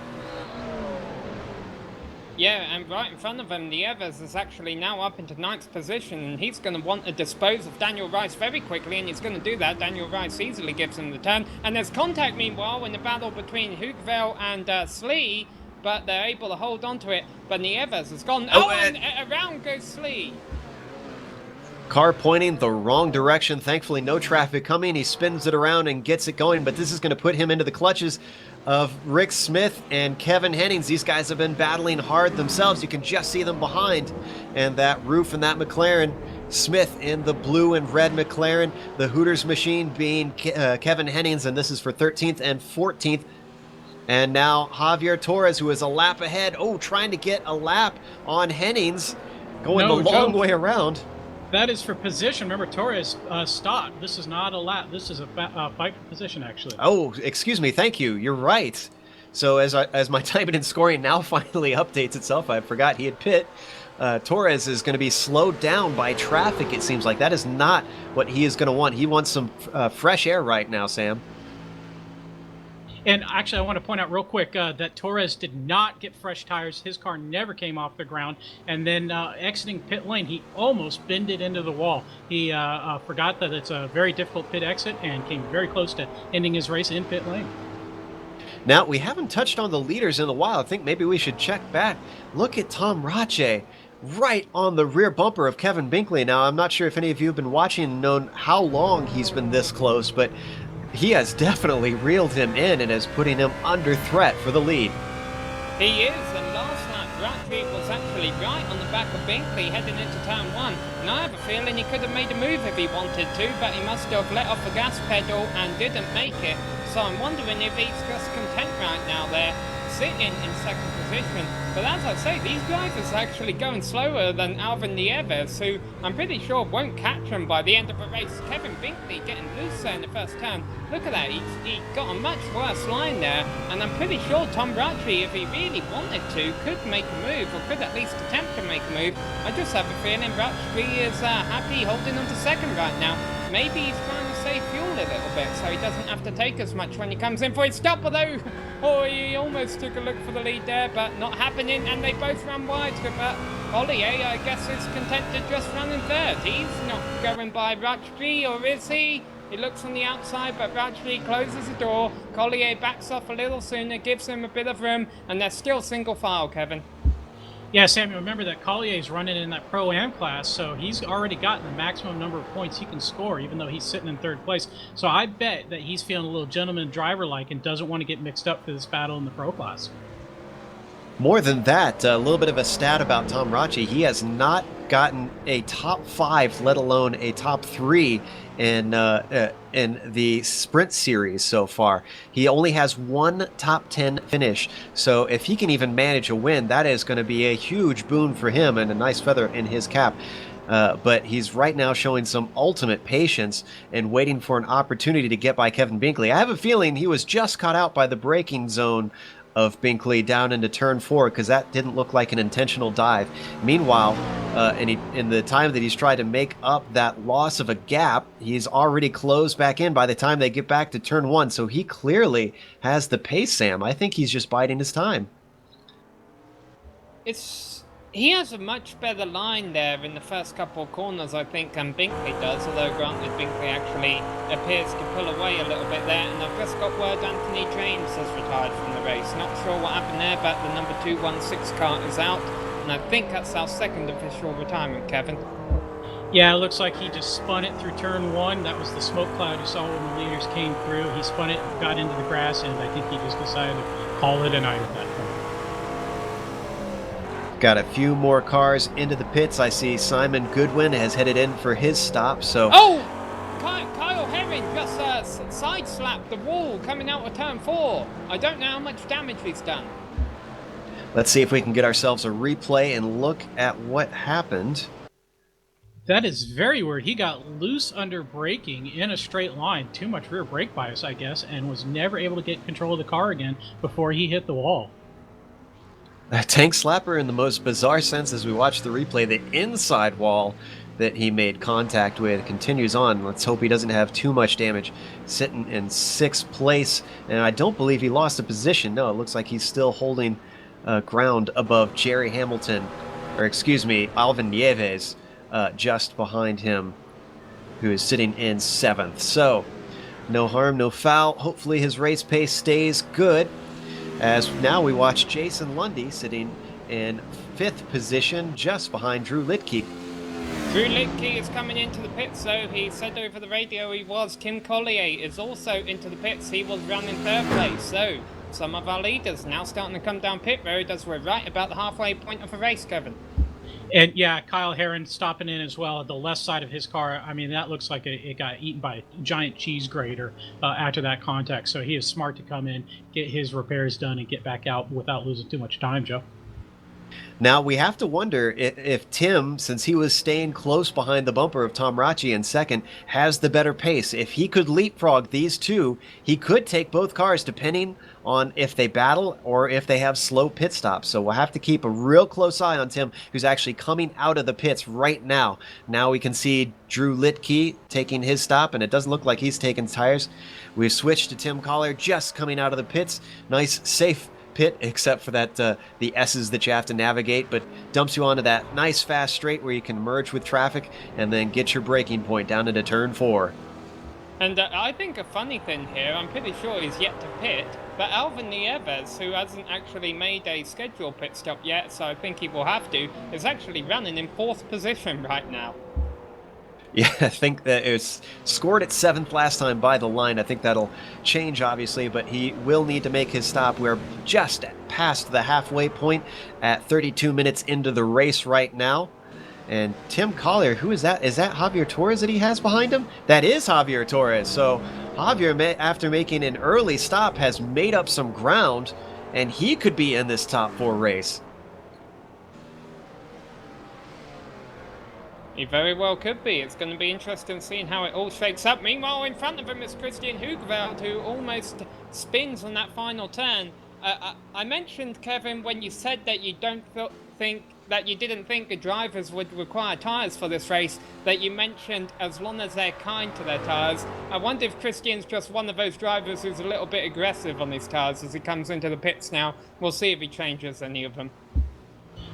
Yeah, and right in front of him, Nieves is actually now up into 9th position, and he's going to want to dispose of Daniel Rice very quickly, and he's going to do that. Daniel Rice easily gives him the turn, and there's contact, meanwhile, in the battle between Hugveld and Slee, but they're able to hold on to it, but Nieves has gone. And around goes Slee. Car pointing the wrong direction. Thankfully, no traffic coming. He spins it around and gets it going, but this is going to put him into the clutches of Rick Smith and Kevin Hennings. These guys have been battling hard themselves. You can just see them behind. And that roof and that McLaren. Smith in the blue and red McLaren. The Hooters machine being Kevin Hennings, and this is for 13th and 14th. And now Javier Torres, who is a lap ahead. Oh, trying to get a lap on Hennings. Going the long way around. That is for position. Remember, Torres stopped. This is not a lap. This is a fight for position, actually. Oh, excuse me. Thank you. You're right. So as my timing and scoring now finally updates itself, I forgot he had pit. Torres is going to be slowed down by traffic, it seems like. That is not what he is going to want. He wants some fresh air right now, Sam. And actually, I want to point out real quick that Torres did not get fresh tires. His car never came off the ground. And then exiting pit lane, he almost bended into the wall. He forgot that it's a very difficult pit exit and came very close to ending his race in pit lane. Now, we haven't touched on the leaders in a while. I think maybe we should check back. Look at Tom Rache right on the rear bumper of Kevin Binkley. Now, I'm not sure if any of you have been watching and known how long he's been this close, but he has definitely reeled him in and is putting him under threat for the lead. He is, and last lap, Rache was actually right on the back of Binkley heading into turn 1. And I have a feeling he could have made a move if he wanted to, but he must have let off the gas pedal and didn't make it. So I'm wondering if he's just content right now there, sitting in second position. But as I say, these drivers are actually going slower than Alvin Nieves, who I'm pretty sure won't catch him by the end of the race. Kevin Binkley getting loose there in the first turn. Look at that, he got a much worse line there, and I'm pretty sure Tom Rache, if he really wanted to, could make a move, or could at least attempt to make a move. I just have a feeling Rache is happy holding on to second right now. Maybe he's trying to save fuel a little bit so he doesn't have to take as much when he comes in for his stop, although he almost took a look for the lead there, but not happening, and they both ran wide. But Ollier, I guess, is content to just run in third. He's not going by Rache, or is he? He looks on the outside, but Rache closes the door. Collier backs off a little sooner, gives him a bit of room, and they're still single file, Kevin. Yeah, Samuel, remember that Collier's running in that Pro-Am class, so he's already gotten the maximum number of points he can score, even though he's sitting in third place. So I bet that he's feeling a little gentleman driver-like and doesn't want to get mixed up for this battle in the Pro class. More than that, a little bit of a stat about Tom Rachi. He has not gotten a top 5, let alone a top 3 in the sprint series so far. He only has one top 10 finish. So if he can even manage a win, that is going to be a huge boon for him and a nice feather in his cap. But he's right now showing some ultimate patience and waiting for an opportunity to get by Kevin Binkley. I have a feeling he was just caught out by the braking zone of Binkley down into turn 4, because that didn't look like an intentional dive. Meanwhile, in the time that he's tried to make up that loss of a gap, he's already closed back in by the time they get back to turn 1. So he clearly has the pace, Sam. I think he's just biding his time. He has a much better line there in the first couple of corners, I think, than Binkley does, although granted Binkley actually appears to pull away a little bit there, and I've just got word Anthony James has retired from the race. Not sure what happened there, but the number 216 car is out, and I think that's our second official retirement, Kevin. Yeah, it looks like he just spun it through turn 1. That was the smoke cloud you saw when the leaders came through. He spun it, got into the grass, and I think he just decided to call it a night at that point. Got a few more cars into the pits. I see Simon Goodwin has headed in for his stop. So Kyle Herring just side-slapped the wall coming out of turn 4. I don't know how much damage he's done. Let's see if we can get ourselves a replay and look at what happened. That is very weird. He got loose under braking in a straight line, too much rear brake bias, I guess, and was never able to get control of the car again before he hit the wall. A tank slapper in the most bizarre sense. As we watch the replay, the inside wall that he made contact with continues on. Let's hope he doesn't have too much damage. Sitting in 6th place, and I don't believe he lost a position. No, it looks like he's still holding ground above Jerry Hamilton, or excuse me, Alvin Nieves, just behind him, who is sitting in 7th. So, no harm, no foul. Hopefully his race pace stays good. As now we watch Jason Lundy sitting in 5th position, just behind Drew Litke. Drew Litke is coming into the pits, so he said over the radio he was. Tim Collier is also into the pits. He was running 3rd place. So some of our leaders now starting to come down pit road as we're right about the halfway point of the race, Kevin. And yeah, Kyle Herron stopping in as well at the left side of his car. I mean, that looks like it got eaten by a giant cheese grater after that contact. So he is smart to come in, get his repairs done, and get back out without losing too much time, Joe. Now, we have to wonder if Tim, since he was staying close behind the bumper of Tom Rachi in 2nd, has the better pace. If he could leapfrog these two, he could take both cars, depending on if they battle or if they have slow pit stops. So we'll have to keep a real close eye on Tim, who's actually coming out of the pits right now. Now we can see Drew Litke taking his stop, and it doesn't look like he's taking tires. We've switched to Tim Collier just coming out of the pits. Nice, safe pit, except for that the S's that you have to navigate, but dumps you onto that nice fast straight where you can merge with traffic and then get your braking point down into turn 4. And I think a funny thing here, I'm pretty sure he's yet to pit, but Alvin Nieves, who hasn't actually made a scheduled pit stop yet, so I think he will have to, is actually running in 4th position right now. Yeah, I think that it was scored at 7th last time by the line. I think that'll change, obviously, but he will need to make his stop. We're just past the halfway point at 32 minutes into the race right now. And Tim Collier, who is that? Is that Javier Torres that he has behind him? That is Javier Torres. So Javier, after making an early stop, has made up some ground, and he could be in this top 4 race. He very well could be. It's going to be interesting seeing how it all shakes up. Meanwhile, in front of him is Christian Hugeveld, who almost spins on that final turn. I mentioned, Kevin, when you said that you didn't think the drivers would require tyres for this race, that you mentioned as long as they're kind to their tyres. I wonder if Christian's just one of those drivers who's a little bit aggressive on his tyres as he comes into the pits now. We'll see if he changes any of them.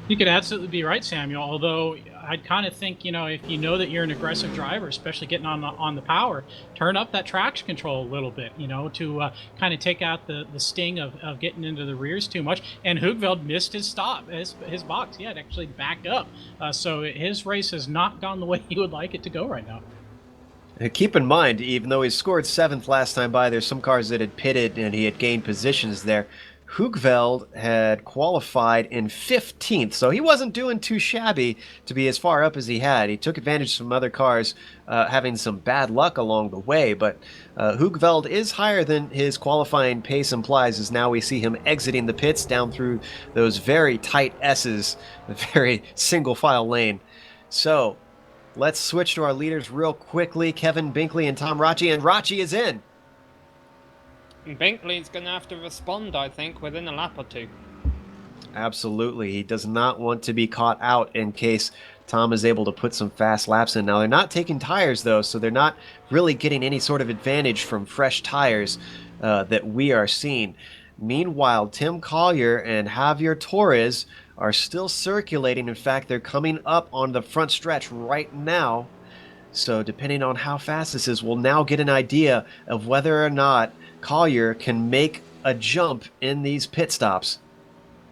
You could absolutely be right, Samuel, although I'd kind of think, if you know that you're an aggressive driver, especially getting on the power, turn up that traction control a little bit, to kind of take out the sting of getting into the rears too much. And Hugeveld missed his stop, his box. He had to actually back up. So his race has not gone the way he would like it to go right now. Keep in mind, even though he scored 7th last time by, there's some cars that had pitted and he had gained positions there. Hoogveld had qualified in 15th, so he wasn't doing too shabby to be as far up as he had. He took advantage of some other cars having some bad luck along the way, but Hoogveld is higher than his qualifying pace implies, as now we see him exiting the pits down through those very tight S's, a very single-file lane. So let's switch to our leaders real quickly, Kevin Binkley and Tom Racci, and Racci is in. Binkley's going to have to respond, I think, within a lap or two. Absolutely. He does not want to be caught out in case Tom is able to put some fast laps in. Now, they're not taking tires, though, so they're not really getting any sort of advantage from fresh tires that we are seeing. Meanwhile, Tim Collier and Javier Torres are still circulating. In fact, they're coming up on the front stretch right now. So depending on how fast this is, we'll now get an idea of whether or not Collier can make a jump in these pit stops.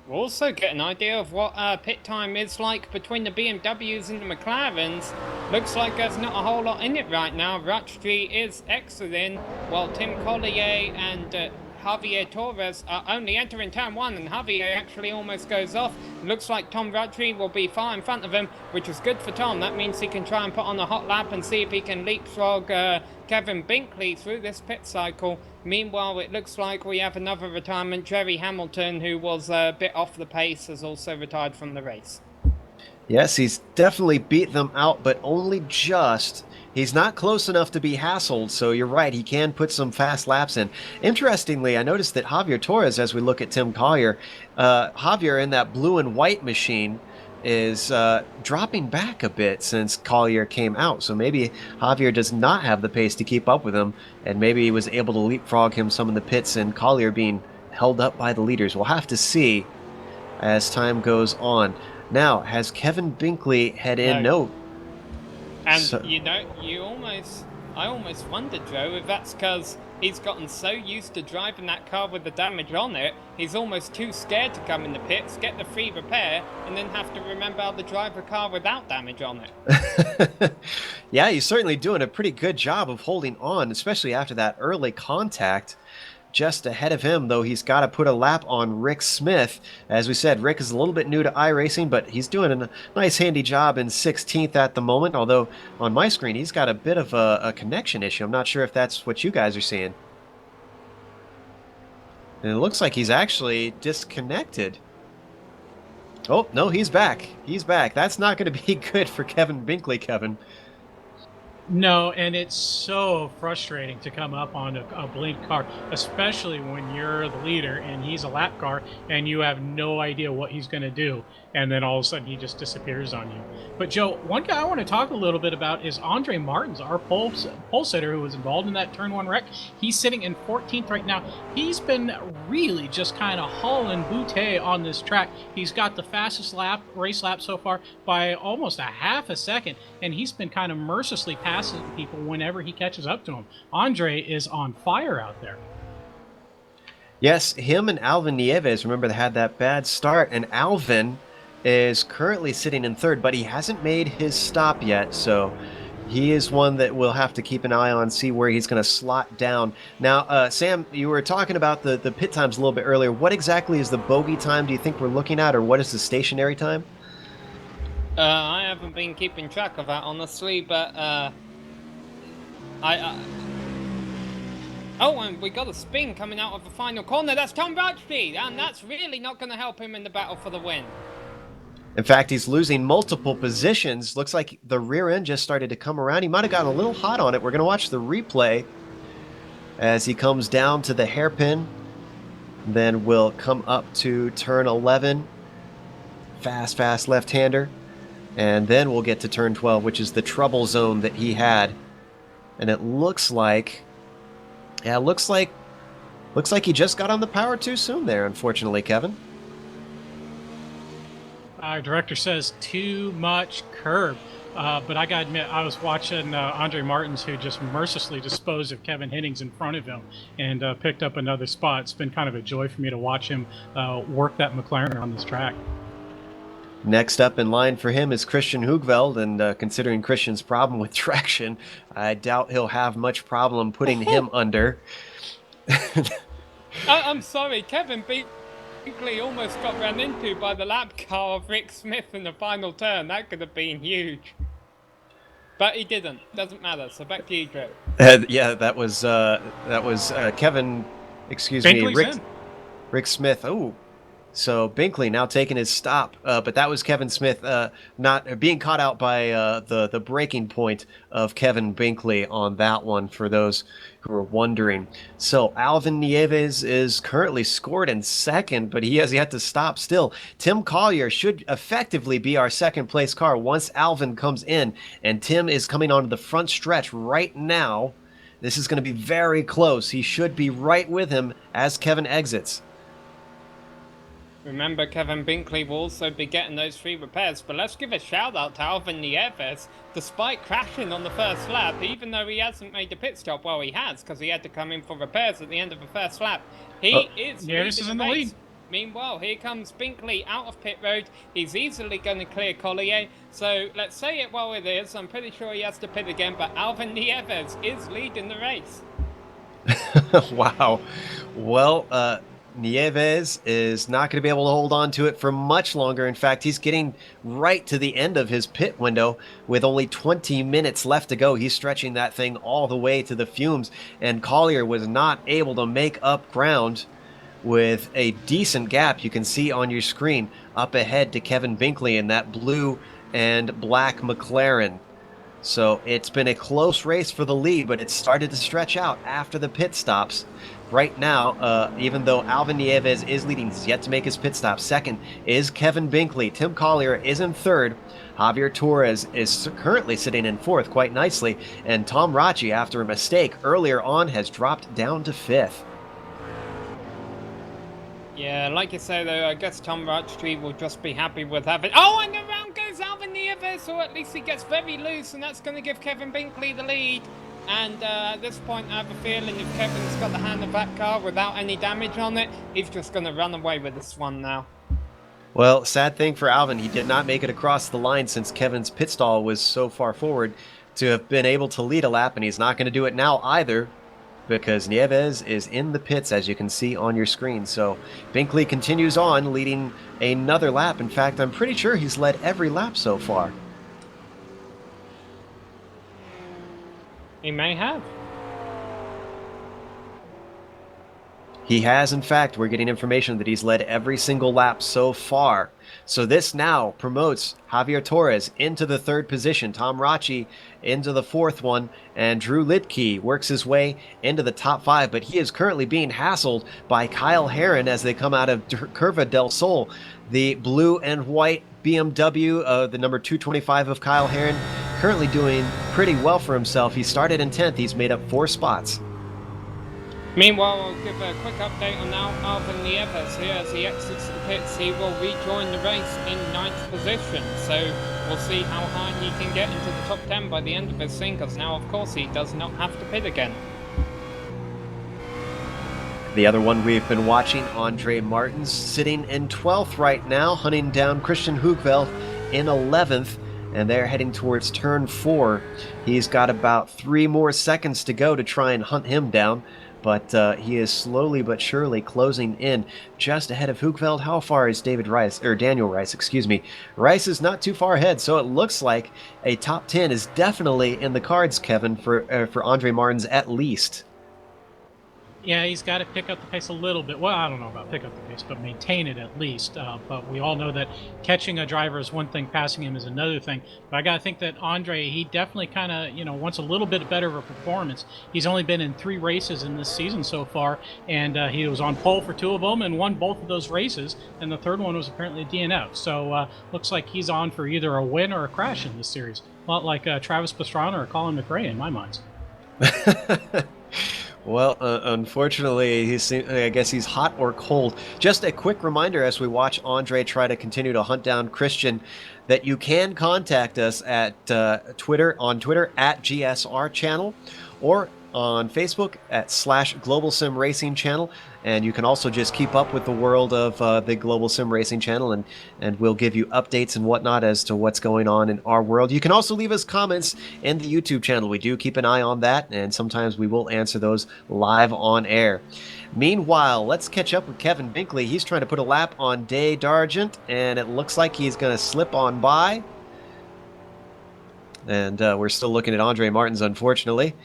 We'll also get an idea of what pit time is like between the BMWs and the McLarens. Looks like there's not a whole lot in it right now. Racci is exiting, while Tim Collier and Javier Torres are only entering turn one, and Javier actually almost goes off. Looks like Tom Racci will be far in front of him, which is good for Tom. That means he can try and put on a hot lap and see if he can leapfrog Kevin Binkley through this pit cycle. Meanwhile, it looks like we have another retirement. Jerry Hamilton, who was a bit off the pace, has also retired from the race. Yes, he's definitely beat them out, but only just. He's not close enough to be hassled, so you're right, he can put some fast laps in. Interestingly, I noticed that Javier Torres, as we look at Tim Collier, Javier in that blue and white machine is dropping back a bit since Collier came out. So maybe Javier does not have the pace to keep up with him, and maybe he was able to leapfrog him some in the pits, and Collier being held up by the leaders. We'll have to see as time goes on. Now, has Kevin Binkley head in? No. And, so, I almost wondered, Joe, if that's because he's gotten so used to driving that car with the damage on it, he's almost too scared to come in the pits, get the free repair, and then have to remember how to drive a car without damage on it. Yeah, he's certainly doing a pretty good job of holding on, especially after that early contact. Just ahead of him, though, he's got to put a lap on Rick Smith. As we said, Rick is a little bit new to iRacing, but he's doing a nice handy job in 16th at the moment, although on my screen he's got a bit of a connection issue. I'm not sure if that's what you guys are seeing. And it looks like he's actually disconnected. Oh, no, he's back. He's back. That's not going to be good for Kevin Binkley, Kevin. No, and it's so frustrating to come up on a blinked car, especially when you're the leader and he's a lap car and you have no idea what he's going to do, and then all of a sudden he just disappears on you. But Joe, one guy I want to talk a little bit about is Andre Martins, our pole sitter who was involved in that turn one wreck. He's sitting in 14th right now. He's been really just kind of hauling Boutte on this track. He's got the fastest race lap so far by almost a half a second, and he's been kind of mercilessly passing people whenever he catches up to him. Andre is on fire out there. Yes, him and Alvin Nieves, remember, they had that bad start, and Alvin is currently sitting in third, but he hasn't made his stop yet, so he is one that we'll have to keep an eye on, see where he's going to slot down. Now, Sam, you were talking about the pit times a little bit earlier. What exactly is the bogey time do you think we're looking at, or what is the stationary time? I haven't been keeping track of that, honestly, but oh, and we got a spin coming out of the final corner. That's Tom Racci, and that's really not going to help him in the battle for the win. In fact, he's losing multiple positions. Looks like the rear end just started to come around. He might have gotten a little hot on it. We're going to watch the replay as he comes down to the hairpin. Then we'll come up to turn 11. Fast left-hander. And then we'll get to turn 12, which is the trouble zone that he had. And it looks like, yeah, looks like he just got on the power too soon there, unfortunately, Kevin. Our director says too much curb. But I gotta admit, I was watching Andre Martins, who just mercilessly disposed of Kevin Hennings in front of him and picked up another spot. It's been kind of a joy for me to watch him work that McLaren on this track. Next up in line for him is Christian Hoogveld, and considering Christian's problem with traction, I doubt he'll have much problem putting him under. I'm sorry, Kevin Binkley almost got run into by the lap car of Rick Smith in the final turn. That could have been huge. But he didn't. Doesn't matter. So back to you, Joe. Yeah, that was Kevin. Excuse me, Binkley's in. Rick Smith. Oh, so Binkley now taking his stop, but that was Kevin Smith not being caught out by the breaking point of Kevin Binkley on that one, for those who are wondering. So Alvin Nieves is currently scored in second, but he has yet to stop still. Tim Collier should effectively be our second place car once Alvin comes in, and Tim is coming onto the front stretch right now. This is going to be very close. He should be right with him as Kevin exits. Remember, Kevin Binkley will also be getting those 3 repairs, but let's give a shout out to Alvin Nieves. Despite crashing on the first lap, even though he hasn't made the pit stop, well, he has, because he had to come in for repairs at the end of the first lap. He is Nieves is in the lead. Meanwhile, here comes Binkley out of pit road. He's easily going to clear Collier. So let's say it while it is. I'm pretty sure he has to pit again, but Alvin Nieves is leading the race. Wow. Well, Nieves is not going to be able to hold on to it for much longer. In fact, he's getting right to the end of his pit window with only 20 minutes left to go. He's stretching that thing all the way to the fumes, and Collier was not able to make up ground with a decent gap you can see on your screen up ahead to Kevin Binkley in that blue and black McLaren. So it's been a close race for the lead, but it started to stretch out after the pit stops. Right now, even though Alvin Nieves is leading, he's yet to make his pit stop. Second is Kevin Binkley. Tim Collier is in third. Javier Torres is currently sitting in fourth quite nicely. And Tom Rachi, after a mistake earlier on, has dropped down to fifth. Yeah, like you say though, I guess Tom Rachi will just be happy with having... Oh, and around goes Alvin Nieves, or at least he gets very loose, and that's going to give Kevin Binkley the lead. And at this point, I have a feeling if Kevin's got the hand of that car without any damage on it, he's just going to run away with this one now. Well, sad thing for Alvin, he did not make it across the line since Kevin's pit stall was so far forward to have been able to lead a lap, and he's not going to do it now either, because Nieves is in the pits, as you can see on your screen. So Binkley continues on, leading another lap. In fact, I'm pretty sure he's led every lap so far. He may have. He has, in fact. We're getting information that he's led every single lap so far. So this now promotes Javier Torres into the third position, Tom Rachi into the fourth one, and Drew Litke works his way into the top 5, but he is currently being hassled by Kyle Herron as they come out of Curva del Sol. The blue and white BMW, the number 225 of Kyle Herron, currently doing pretty well for himself. He started in 10th. He's made up 4 spots. Meanwhile, I'll give a quick update on now Alvin Nieves here. As he exits the pits, he will rejoin the race in 9th position. So we'll see how high he can get into the top 10 by the end of his thing, because now, of course, he does not have to pit again. The other one we've been watching, Andre Martins, sitting in 12th right now, hunting down Christian Hoogveld in 11th, and they're heading towards turn 4. He's got about 3 more seconds to go to try and hunt him down, but he is slowly but surely closing in just ahead of Hoogveld. How far is Daniel Rice, excuse me. Rice is not too far ahead, so it looks like a top 10 is definitely in the cards, Kevin, for Andre Martins at least. Yeah, he's got to pick up the pace a little bit. Well, I don't know about pick up the pace, but maintain it at least. But we all know that catching a driver is one thing, passing him is another thing. But I got to think that Andre, he definitely kind of, wants a little bit better of a performance. He's only been in 3 races in this season so far, and he was on pole for 2 of them and won both of those races, and the third one was apparently a DNF. So looks like he's on for either a win or a crash in this series. A lot like Travis Pastrana or Colin McRae in my mind. Well, unfortunately, I guess he's hot or cold. Just a quick reminder as we watch Andre try to continue to hunt down Christian, that you can contact us at Twitter at GSR Channel, or on Facebook at /Global Sim Racing Channel. And you can also just keep up with the world of the Global Sim Racing channel, and we'll give you updates and whatnot as to what's going on in our world. You can also leave us comments in the YouTube channel. We do keep an eye on that, and sometimes we will answer those live on air. Meanwhile, let's catch up with Kevin Binkley. He's trying to put a lap on Day Dargent, and it looks like he's going to slip on by. And we're still looking at Andre Martins, unfortunately.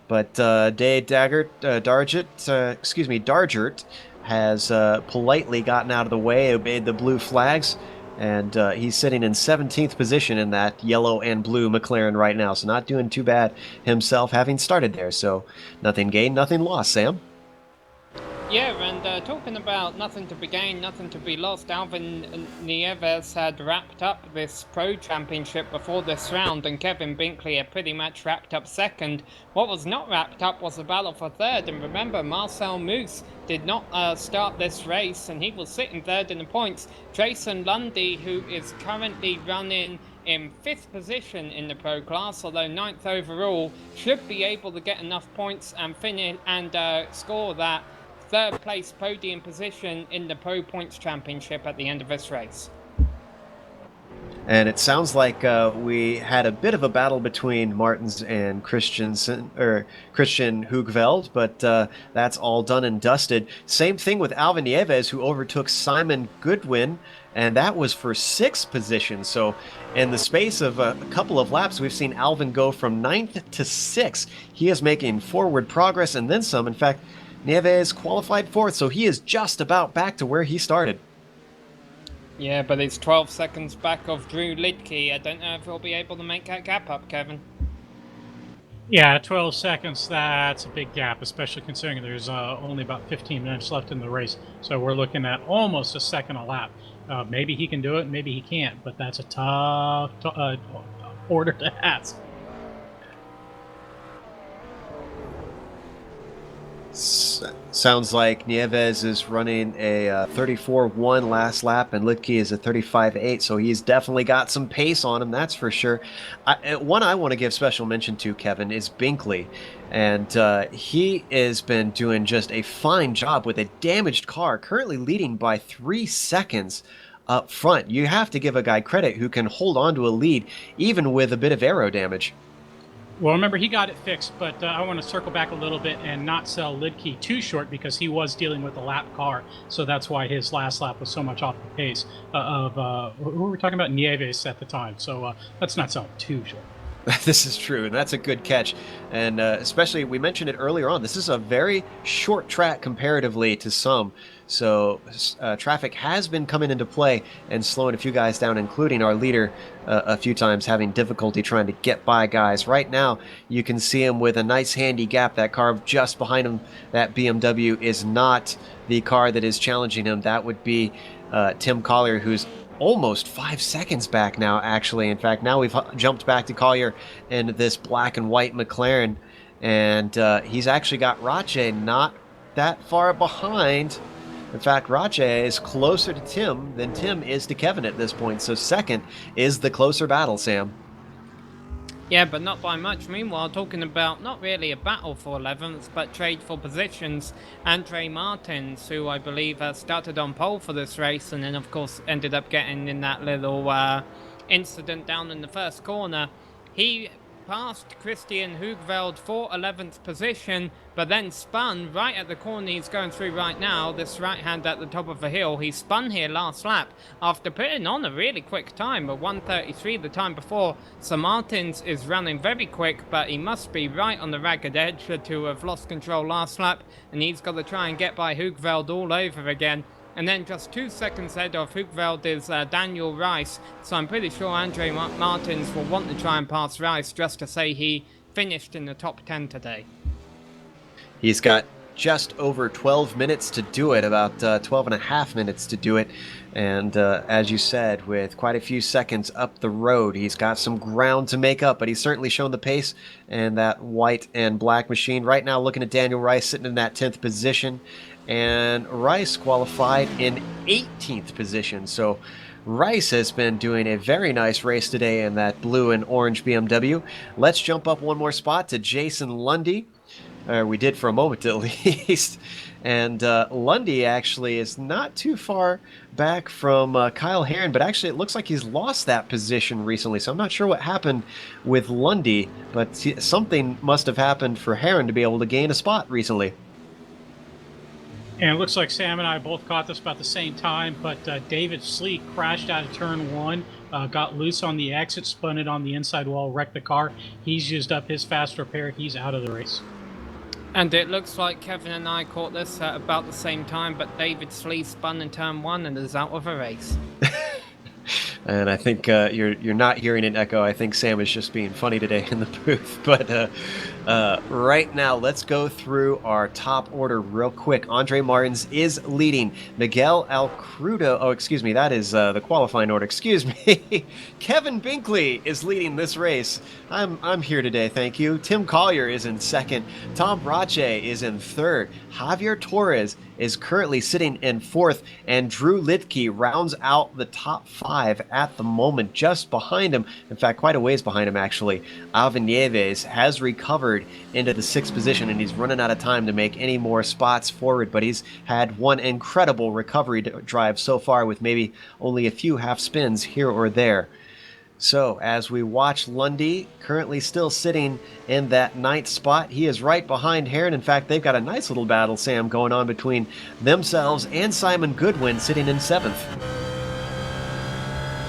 But Dargert has politely gotten out of the way, obeyed the blue flags, and he's sitting in 17th position in that yellow and blue McLaren right now. So not doing too bad himself, having started there. So nothing gained, nothing lost, Sam. Yeah, and talking about nothing to be gained, nothing to be lost, Alvin Nieves had wrapped up this Pro Championship before this round, and Kevin Binkley had pretty much wrapped up second. What was not wrapped up was the battle for third, and remember, Marcel Moose did not start this race, and he will sit in third in the points. Jason Lundy, who is currently running in 5th position in the Pro class, although 9th overall, should be able to get enough points and finish and score that third place podium position in the Pro Points Championship at the end of this race. And it sounds like we had a bit of a battle between Martins and Christian Hoogveld, but that's all done and dusted. Same thing with Alvin Nieves, who overtook Simon Goodwin, and that was for 6th position. So in the space of a couple of laps, we've seen Alvin go from 9th to 6th. He is making forward progress and then some. In fact, Nieves qualified 4th, so he is just about back to where he started. Yeah, but he's 12 seconds back of Drew Lidke. I don't know if he'll be able to make that gap up, Kevin. Yeah, 12 seconds, that's a big gap, especially considering there's only about 15 minutes left in the race. So we're looking at almost a second a lap. Maybe he can do it, maybe he can't, but that's a tough order to ask. Sounds like Nieves is running a 34.1 last lap, and Lidke is a 35.8, so he's definitely got some pace on him, that's for sure. One I want to give special mention to, Kevin, is Binkley, and he has been doing just a fine job with a damaged car, currently leading by 3 seconds up front. You have to give a guy credit who can hold on to a lead, even with a bit of aero damage. Well, remember, he got it fixed, but I want to circle back a little bit and not sell Lidke too short because he was dealing with a lap car, so that's why his last lap was so much off the pace of who were we talking about? Nieves at the time, so let's not sell him too short. This is true, and that's a good catch. And especially, we mentioned it earlier on, this is a very short track comparatively to some. So traffic has been coming into play and slowing a few guys down, including our leader a few times having difficulty trying to get by guys. Right now, you can see him with a nice handy gap. That car just behind him, that BMW, is not the car that is challenging him. That would be Tim Collier, who's almost 5 seconds back now, actually. In fact, now we've jumped back to Collier in this black and white McLaren, and he's actually got Rache not that far behind. In fact, Rache is closer to Tim than Tim is to Kevin at this point, so second is the closer battle, Sam. Yeah, but not by much. Meanwhile, talking about not really a battle for 11th, but trade for positions, Andre Martins, who I believe started on pole for this race and then, of course, ended up getting in that little incident down in the first corner. He passed Christian Hoogveld for 11th position, but then spun right at the corner he's going through right now, this right hand at the top of the hill. He spun here last lap after putting on a really quick time of 1:33 the time before. So Martins is running very quick, but he must be right on the ragged edge to have lost control last lap, and he's got to try and get by Hoogveld all over again. And then just 2 seconds ahead of Hoogveld is Daniel Rice. So I'm pretty sure Andre Martins will want to try and pass Rice just to say he finished in the top 10 today. He's got just over 12 minutes to do it, about 12 and a half minutes to do it. And as you said, with quite a few seconds up the road, he's got some ground to make up, but he's certainly shown the pace and that white and black machine. Right now, looking at Daniel Rice sitting in that 10th position, and Rice qualified in 18th position. So Rice has been doing a very nice race today in that blue and orange BMW. Let's jump up one more spot to Jason Lundy, We did for a moment at least. And Lundy actually is not too far back from Kyle Herron, but actually it looks like he's lost that position recently. So I'm not sure what happened with Lundy, but something must have happened for Herron to be able to gain a spot recently. And it looks like Sam and I both caught this about the same time, but David Sleek crashed out of turn 1, got loose on the exit, spun it on the inside wall, wrecked the car. He's used up his fast repair. He's out of the race. And it looks like Kevin and I caught this at about the same time, but David Sleek spun in turn 1 and is out of a race. And I think you're not hearing an echo. I think Sam is just being funny today in the booth. But right now, let's go through our top order real quick. Andre Martins is leading. Miguel Alcrudo. Oh, excuse me. That is the qualifying order. Excuse me. Kevin Binkley is leading this race. I'm here today. Thank you. Tim Collier is in second. Tom Brache is in third. Javier Torres is currently sitting in fourth, and Drew Litke rounds out the top 5 at the moment, just behind him. In fact, quite a ways behind him, actually. Alvin Nieves has recovered into the 6th position, and he's running out of time to make any more spots forward, but he's had one incredible recovery drive so far with maybe only a few half spins here or there. So, as we watch Lundy, currently still sitting in that 9th spot, he is right behind Herron. In fact, they've got a nice little battle, Sam, going on between themselves and Simon Goodwin sitting in 7th.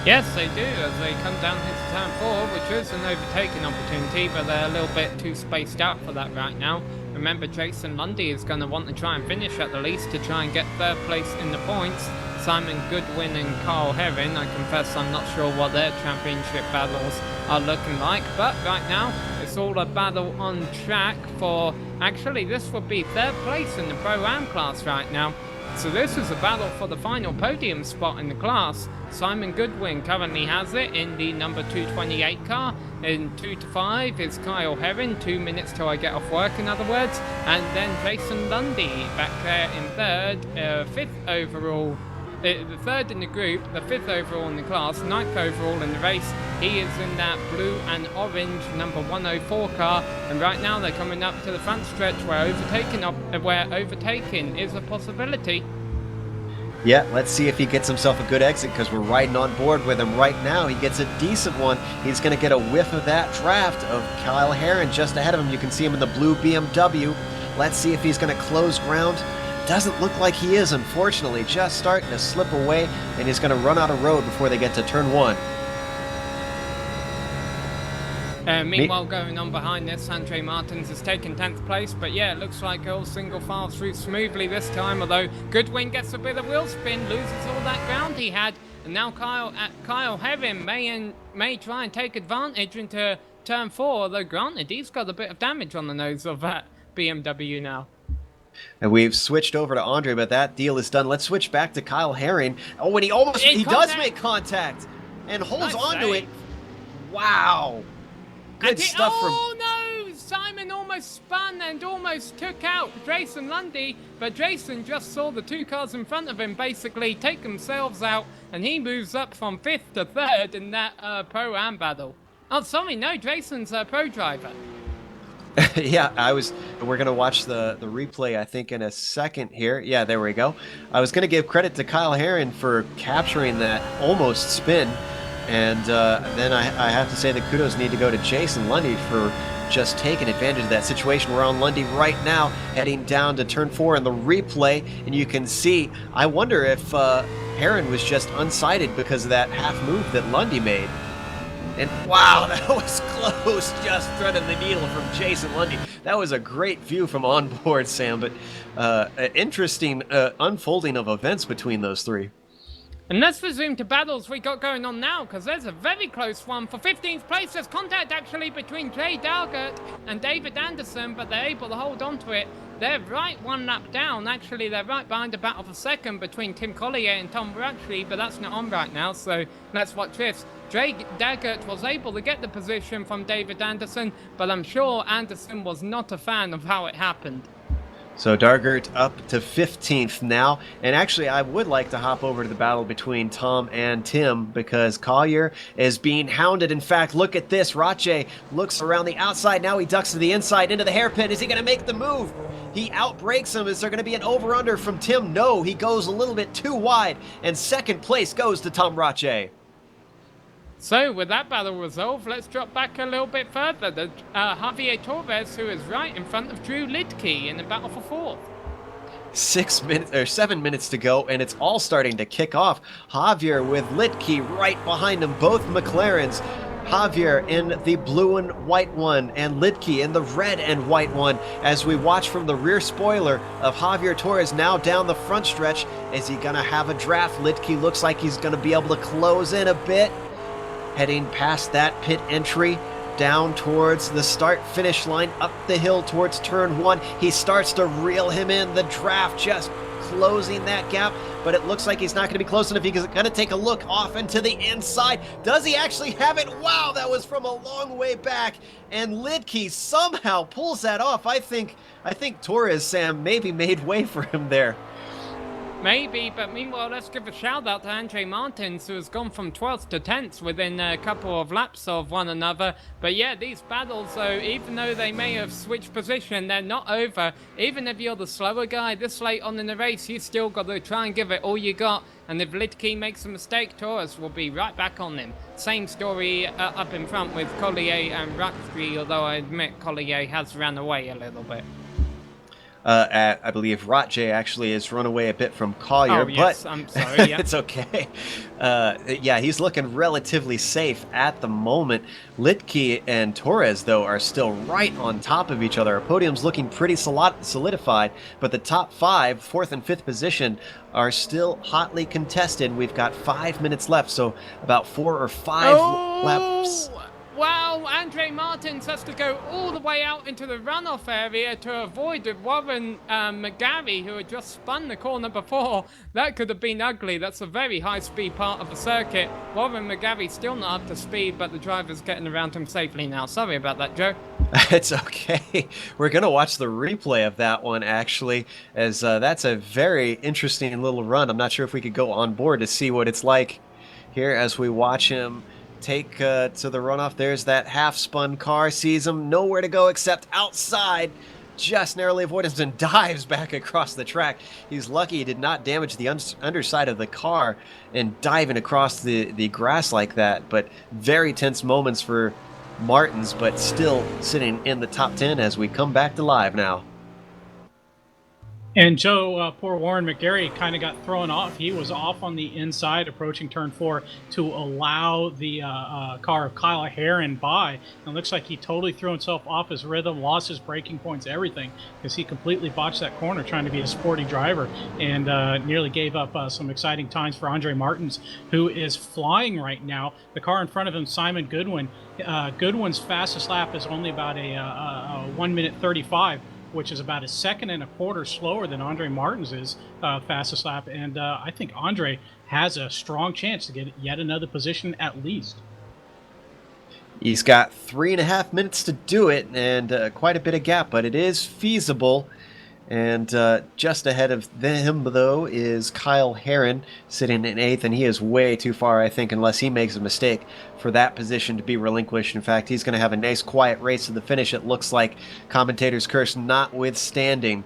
Yes, they do, as they come down into turn 4, which is an overtaking opportunity, but they're a little bit too spaced out for that right now. Remember, Jason Lundy is going to want to try and finish at the least to try and get 3rd place in the points. Simon Goodwin and Carl Herron, I confess I'm not sure what their championship battles are looking like, but right now it's all a battle on track for, actually this would be 3rd place in the Pro-Am class right now. So this is a battle for the final podium spot in the class. Simon Goodwin currently has it in the number 228 car. In 2 to 5 is Kyle Herron, 2 minutes till I get off work in other words. And then Jason Lundy back there in 3rd, 5th overall. The 3rd in the group, the 5th overall in the class, 9th overall in the race. He is in that blue and orange number 104 car, and right now they're coming up to the front stretch where overtaking is a possibility. Yeah, let's see if he gets himself a good exit, because we're riding on board with him right now. He gets a decent one. He's going to get a whiff of that draft of Kyle Herron just ahead of him. You can see him in the blue BMW. Let's see if he's going to close ground. Doesn't look like he is, unfortunately. Just starting to slip away, and he's going to run out of road before they get to turn 1. Meanwhile, going on behind this, Andre Martins has taken 10th place, but yeah, it looks like all single file through smoothly this time, although Goodwin gets a bit of wheel spin, loses all that ground he had, and now Kyle Herron may try and take advantage into turn 4, although granted, he's got a bit of damage on the nose of that BMW now. And we've switched over to Andre, but that deal is done. Let's switch back to Kyle Herron. Oh, and he does make contact and holds on to it. Wow. Good stuff from... Oh, no! Simon almost spun and almost took out Jason Lundy, but Jason just saw the 2 cars in front of him basically take themselves out, and he moves up from 5th to 3rd in that Pro-Am battle. Oh, sorry, no, Jason's a pro driver. Yeah, we're going to watch the replay, I think, in a second here. Yeah, there we go. I was going to give credit to Kyle Herron for capturing that almost spin. And then I have to say the kudos need to go to Jason Lundy for just taking advantage of that situation. We're on Lundy right now, heading down to turn 4 in the replay. And you can see, I wonder if Herron was just unsighted because of that half move that Lundy made. And wow, that was close, just threading the needle from Jason Lundy. That was a great view from on board, Sam, but an interesting unfolding of events between those 3. And let's resume to battles we got going on now, because there's a very close one for 15th place. There's contact actually between Jay Dalgert and David Anderson, but they're able to hold on to it. They're right 1 lap down. Actually, they're right behind a battle for 2nd between Tim Collier and Tom Brackley, but that's not on right now, so let's watch this. Jay Daggett was able to get the position from David Anderson, but I'm sure Anderson was not a fan of how it happened. So Dargert up to 15th now, and actually I would like to hop over to the battle between Tom and Tim because Collier is being hounded. In fact, look at this. Rache looks around the outside, now he ducks to the inside into the hairpin. Is he going to make the move? He outbrakes him. Is there going to be an over-under from Tim? No, he goes a little bit too wide, and second place goes to Tom Rache. So, with that battle resolved, let's drop back a little bit further. The Javier Torres, who is right in front of Drew Lidke in the battle for fourth. 7 minutes to go, and it's all starting to kick off. Javier with Lidke right behind him, both McLarens. Javier in the blue and white one, and Lidke in the red and white one, as we watch from the rear spoiler of Javier Torres now down the front stretch. Is he going to have a draft? Lidke looks like he's going to be able to close in a bit. Heading past that pit entry, down towards the start-finish line, up the hill towards turn one. He starts to reel him in. The draft just closing that gap, but it looks like he's not going to be close enough. He's going to take a look off into the inside. Does he actually have it? Wow, that was from a long way back, and Lidke somehow pulls that off. I think Torres, Sam, maybe made way for him there. Maybe, but meanwhile, let's give a shout out to Andre Martins, who has gone from 12th to 10th within a couple of laps of one another. But yeah, these battles, though, even though they may have switched position, they're not over. Even if you're the slower guy this late on in the race, you still got to try and give it all you got. And if Lidke makes a mistake, Torres will be right back on him. Same story up in front with Collier and Ruxbury, although I admit Collier has ran away a little bit. I believe Rache actually has run away a bit from Collier, yes, but I'm sorry, yeah. it's okay. Yeah, he's looking relatively safe at the moment. Lidke and Torres, though, are still right on top of each other. Our podium's looking pretty solidified, but the top five, fourth and fifth position, are still hotly contested. We've got 5 minutes left, so about 4 or 5 laps. Wow, Andre Martins has to go all the way out into the runoff area to avoid Warren McGarry, who had just spun the corner before. That could have been ugly. That's a very high-speed part of the circuit. Warren McGarry still not up to speed, but the driver's getting around him safely now. Sorry about that, Joe. It's okay. We're going to watch the replay of that one, actually, as that's a very interesting little run. I'm not sure if we could go on board to see what it's like here as we watch him take to the runoff. There's that half-spun car, sees him nowhere to go except outside, just narrowly avoids and dives back across the track. He's lucky he did not damage the underside of the car and diving across the grass like that, but very tense moments for Martins, but still sitting in the top 10 as we come back to live now. And Joe, poor Warren McGarry kind of got thrown off. He was off on the inside approaching turn 4 to allow the car of Kyle Herron by. And it looks like he totally threw himself off his rhythm, lost his braking points, everything, because he completely botched that corner trying to be a sporty driver and nearly gave up some exciting times for Andre Martins, who is flying right now. The car in front of him, Simon Goodwin. Goodwin's fastest lap is only about a 1 minute 35. Which is about a second and a quarter slower than Andre Martins' fastest lap. And I think Andre has a strong chance to get yet another position at least. He's got 3.5 minutes to do it, and quite a bit of gap, but it is feasible. And just ahead of him, though, is Kyle Herron sitting in 8th, and he is way too far, I think, unless he makes a mistake, for that position to be relinquished. In fact, he's going to have a nice, quiet race to the finish, it looks like, commentator's curse notwithstanding.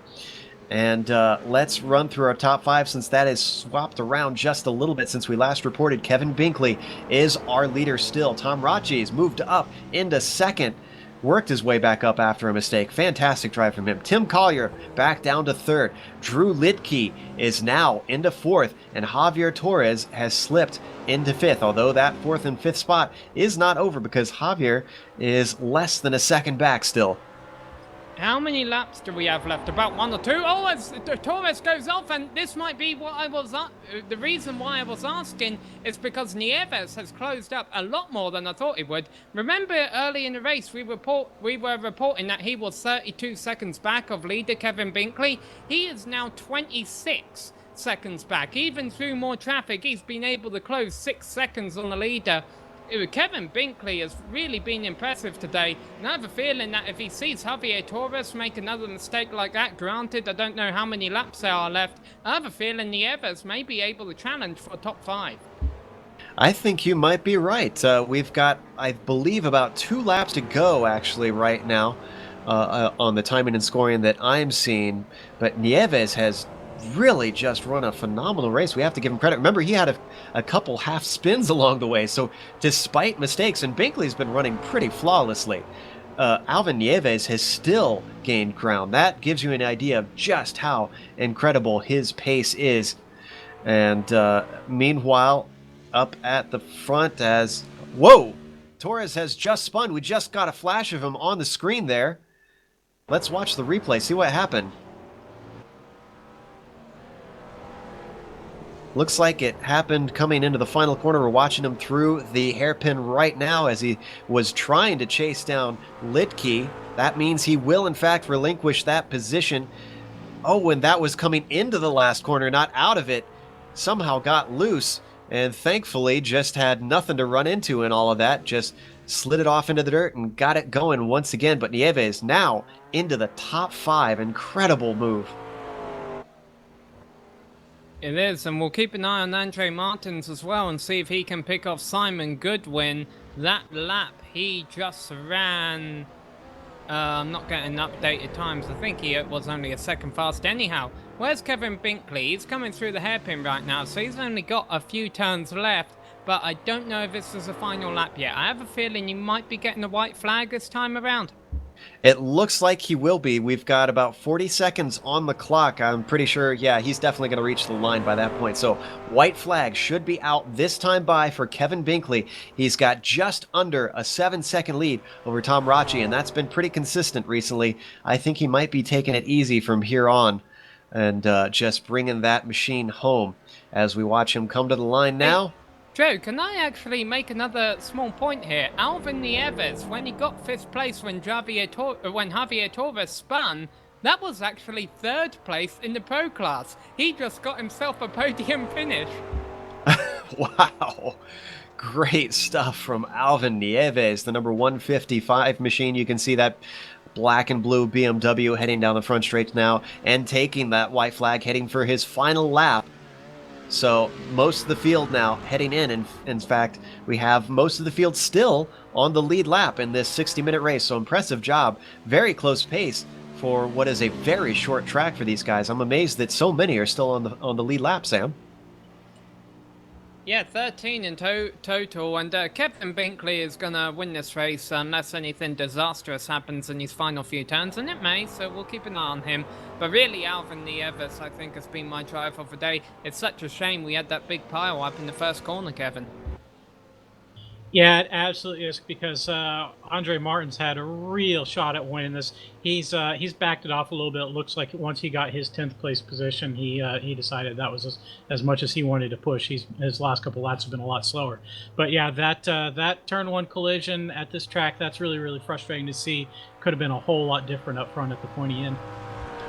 And let's run through our top 5 since that is swapped around just a little bit since we last reported. Kevin Binkley is our leader still. Tom Rache's moved up into 2nd. Worked his way back up after a mistake. Fantastic drive from him. Tim Collier back down to 3rd. Drew Lidke is now into 4th, and Javier Torres has slipped into 5th, although that 4th and 5th spot is not over because Javier is less than a second back still. How many laps do we have left? About 1 or 2? Oh, as Torres goes off, and this might be what I was... the reason why I was asking is because Nieves has closed up a lot more than I thought it would. Remember early in the race, we were reporting that he was 32 seconds back of leader Kevin Binkley. He is now 26 seconds back. Even through more traffic, he's been able to close 6 seconds on the leader. Kevin Binkley has really been impressive today, and I have a feeling that if he sees Javier Torres make another mistake like that, granted I don't know how many laps there are left, I have a feeling Nieves may be able to challenge for top 5. I think you might be right. We've got, I believe, about 2 laps to go, actually, right now, on the timing and scoring that I'm seeing. But Nieves has really just run a phenomenal race. We have to give him credit. Remember, he had a couple half spins along the way, so despite mistakes, and Binkley's been running pretty flawlessly, Alvin Nieves has still gained ground. That gives you an idea of just how incredible his pace is. And meanwhile, up at the front as... Whoa! Torres has just spun. We just got a flash of him on the screen there. Let's watch the replay, see what happened. Looks like it happened coming into the final corner. We're watching him through the hairpin right now as he was trying to chase down Litke. That means he will, in fact, relinquish that position. Oh, and that was coming into the last corner, not out of it. Somehow got loose, and thankfully just had nothing to run into in all of that. Just slid it off into the dirt and got it going once again. But Nieves now into the top 5. Incredible move. It is, and we'll keep an eye on Andre Martins as well and see if he can pick off Simon Goodwin. That lap he just ran, I'm not getting updated times, I think he was only a second fast anyhow. Where's Kevin Binkley? He's coming through the hairpin right now, so he's only got a few turns left, but I don't know if this is a final lap yet. I have a feeling he might be getting a white flag this time around. It looks like he will be. We've got about 40 seconds on the clock. I'm pretty sure, yeah, he's definitely going to reach the line by that point. So white flag should be out this time by for Kevin Binkley. He's got just under a 7-second lead over Tom Racci, and that's been pretty consistent recently. I think he might be taking it easy from here on and just bringing that machine home as we watch him come to the line now. Joe, can I actually make another small point here? Alvin Nieves, when he got 5th place when Javier Torres spun, that was actually 3rd place in the pro class. He just got himself a podium finish. Wow. Great stuff from Alvin Nieves, the number 155 machine. You can see that black and blue BMW heading down the front straight now and taking that white flag, heading for his final lap. So most of the field now heading in fact, we have most of the field still on the lead lap in this 60-minute race. So impressive job. Very close pace for what is a very short track for these guys. I'm amazed that so many are still on the lead lap, Sam. Yeah, 13 in total, and Kevin Binkley is going to win this race unless anything disastrous happens in his final few turns, and it may, so we'll keep an eye on him. But really, Alvin Nieves, I think, has been my driver of the day. It's such a shame we had that big pile up in the first corner, Kevin. Yeah, it absolutely is, because Andre Martins had a real shot at winning this. He's backed it off a little bit. It looks like once he got his 10th place position, he decided that was as much as he wanted to push. His last couple laps have been a lot slower. But yeah, that turn 1 collision at this track, that's really, really frustrating to see. Could have been a whole lot different up front at the pointy end.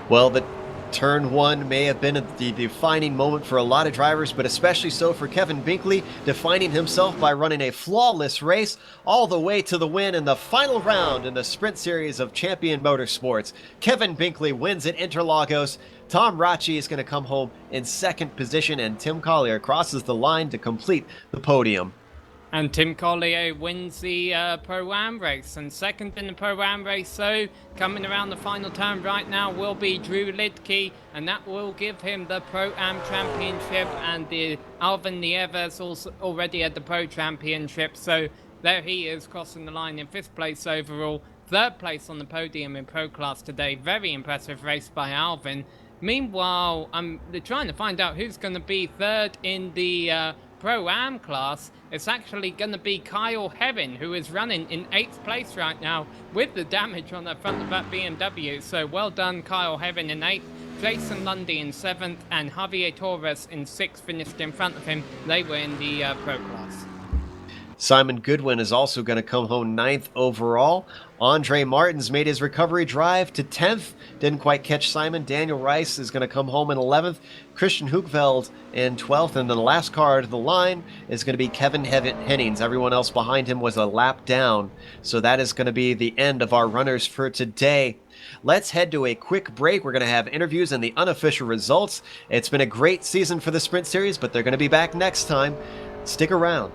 Well, the Turn 1 may have been the defining moment for a lot of drivers, but especially so for Kevin Binkley, defining himself by running a flawless race all the way to the win in the final round in the Sprint Series of Champion Motorsports. Kevin Binkley wins at Interlagos. Tom Racci is going to come home in 2nd position, and Tim Collier crosses the line to complete the podium. And Tim Collier wins the Pro-Am race, and 2nd in the Pro-Am race, so coming around the final turn right now will be Drew Lidke, and that will give him the Pro-Am Championship, and the Alvin Nieves also already had the Pro Championship, so there he is crossing the line in 5th place overall, 3rd place on the podium in Pro Class today. Very impressive race by Alvin. Meanwhile, they're trying to find out who's going to be 3rd in the Pro-Am class. It's actually going to be Kyle Heron, who is running in 8th place right now with the damage on the front of that BMW. So well done, Kyle Heron in 8th, Jason Lundy in 7th, and Javier Torres in 6th finished in front of him. They were in the Pro class. Simon Goodwin is also going to come home 9th overall. Andre Martins made his recovery drive to 10th. Didn't quite catch Simon. Daniel Rice is going to come home in 11th. Christian Hoekveld in 12th. And then the last car to the line is going to be Kevin Hennings. Everyone else behind him was a lap down. So that is going to be the end of our runners for today. Let's head to a quick break. We're going to have interviews and the unofficial results. It's been a great season for the Sprint Series, but they're going to be back next time. Stick around.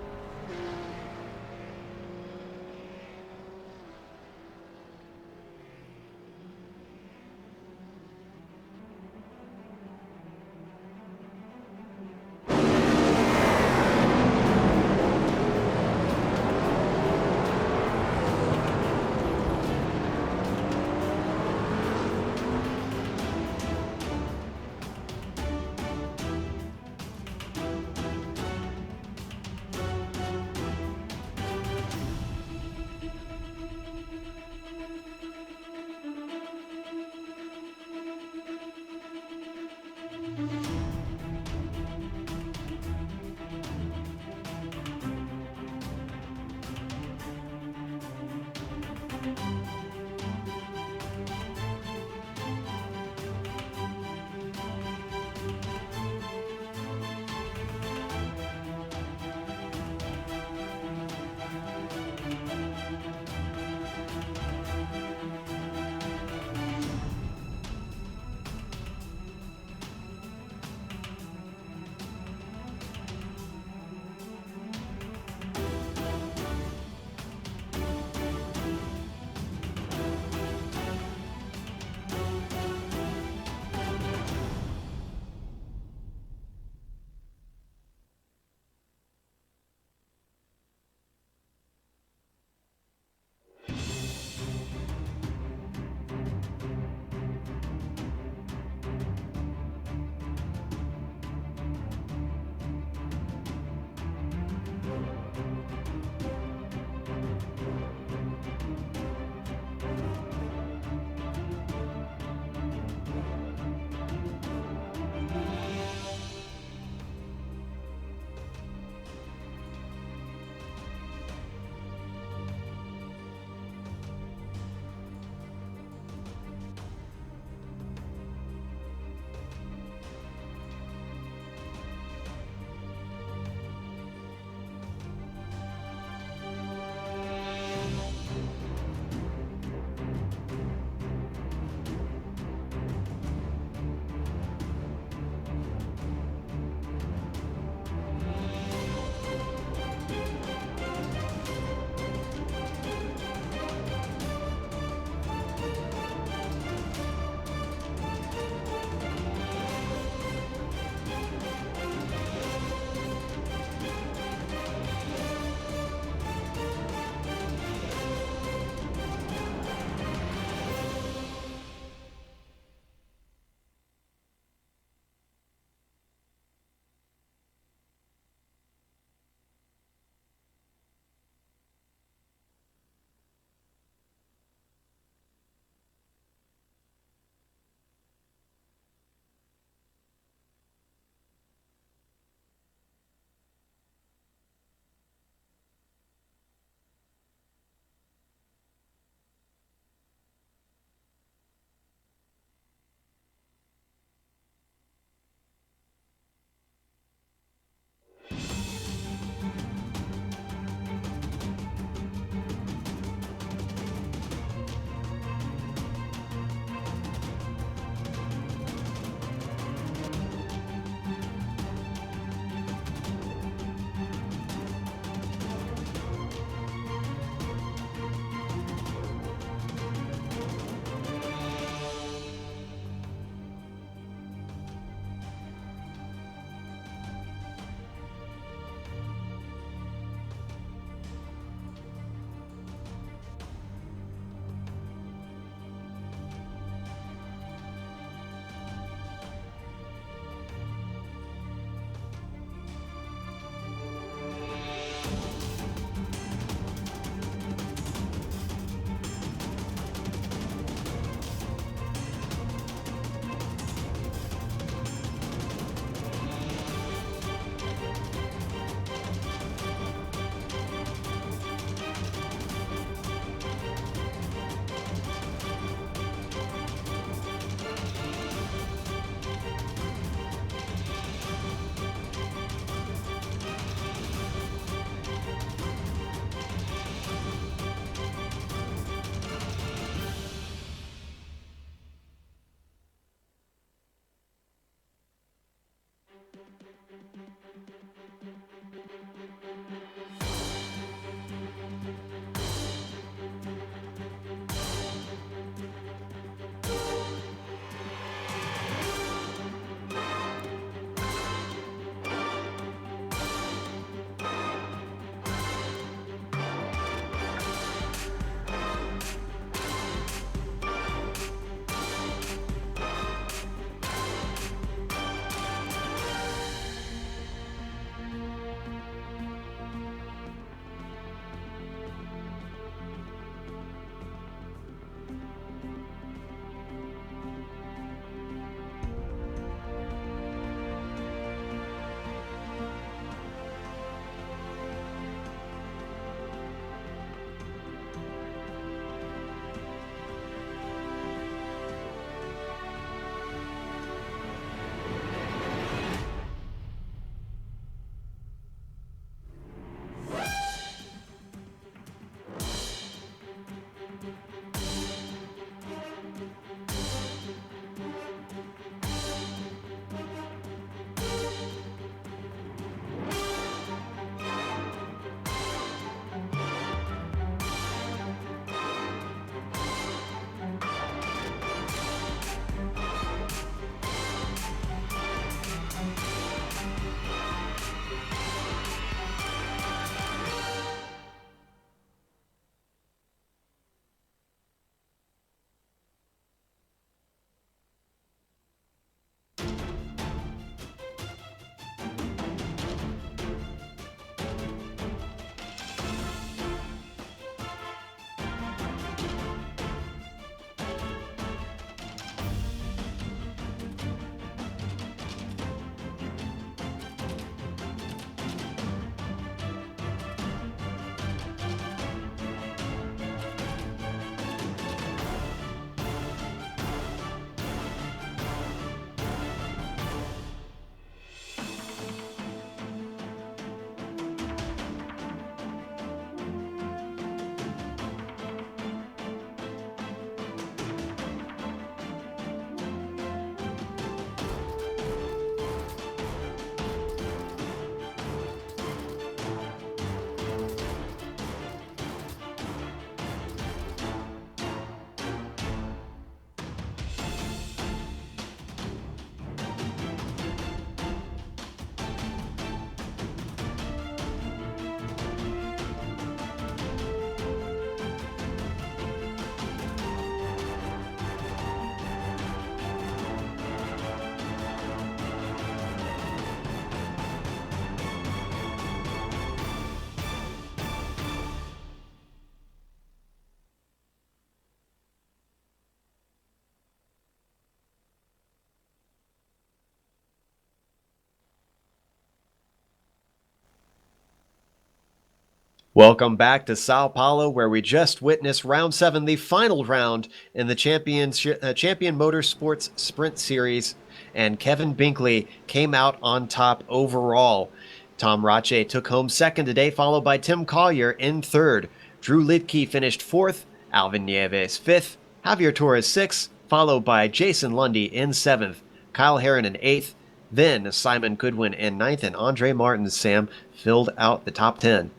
Welcome back to Sao Paulo, where we just witnessed round 7, the final round in the Champion Motorsports Sprint Series, and Kevin Binkley came out on top overall. Tom Rache took home second today, followed by Tim Collier in third. Drew Lidke finished fourth, Alvin Nieves fifth, Javier Torres sixth, followed by Jason Lundy in seventh, Kyle Herron in eighth, then Simon Goodwin in ninth, and Andre Martin, Sam, filled out the top 10.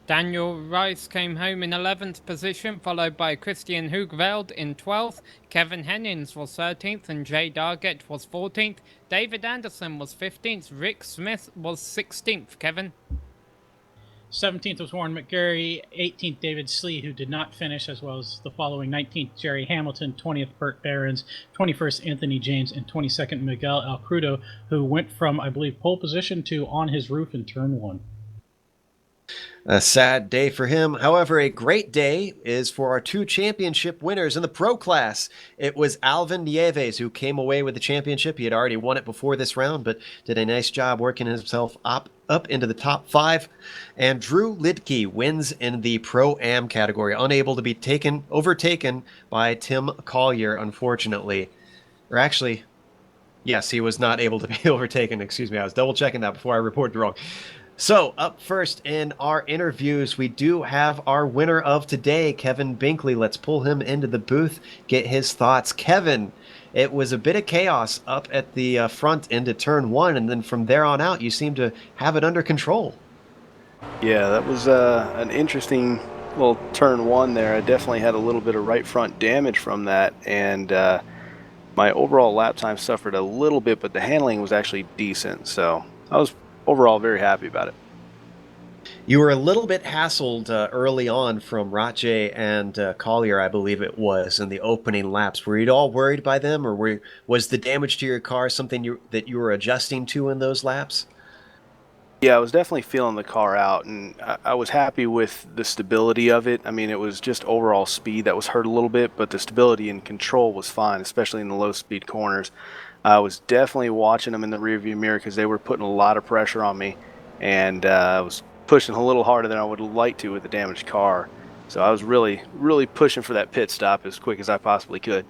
Daniel Rice came home in 11th position, followed by Christian Hugveld in 12th. Kevin Hennings was 13th and Jay Dargett was 14th. David Anderson was 15th. Rick Smith was 16th. Kevin? 17th was Warren McGarry, 18th David Slee, who did not finish, as well as the following 19th Jerry Hamilton, 20th Burt Behrens, 21st Anthony James, and 22nd Miguel Alcrudo, who went from, I believe, pole position to on his roof in turn 1. A sad day for him. However, a great day is for our 2 championship winners in the pro class. It was Alvin Nieves who came away with the championship. He had already won it before this round, but did a nice job working himself up into the top 5. And Drew Lidke wins in the Pro-Am category, unable to be overtaken by Tim Collier, unfortunately. Or actually, yes, he was not able to be overtaken. Excuse me, I was double checking that before I reported wrong. So, up first in our interviews, we do have our winner of today, Kevin Binkley. Let's pull him into the booth, get his thoughts. Kevin, it was a bit of chaos up at the front into turn 1, and then from there on out, you seem to have it under control. Yeah, that was an interesting little turn 1 there. I definitely had a little bit of right front damage from that, and my overall lap time suffered a little bit, but the handling was actually decent, so I was overall very happy about it. You were a little bit hassled early on from Rache and Collier, I believe it was, in the opening laps. Were you at all worried by them, or was the damage to your car something that you were adjusting to in those laps? Yeah, I was definitely feeling the car out, and I was happy with the stability of it. I mean, it was just overall speed that was hurt a little bit, but the stability and control was fine, especially in the low-speed corners. I was definitely watching them in the rearview mirror because they were putting a lot of pressure on me, and I was pushing a little harder than I would like to with the damaged car. So I was really, really pushing for that pit stop as quick as I possibly could.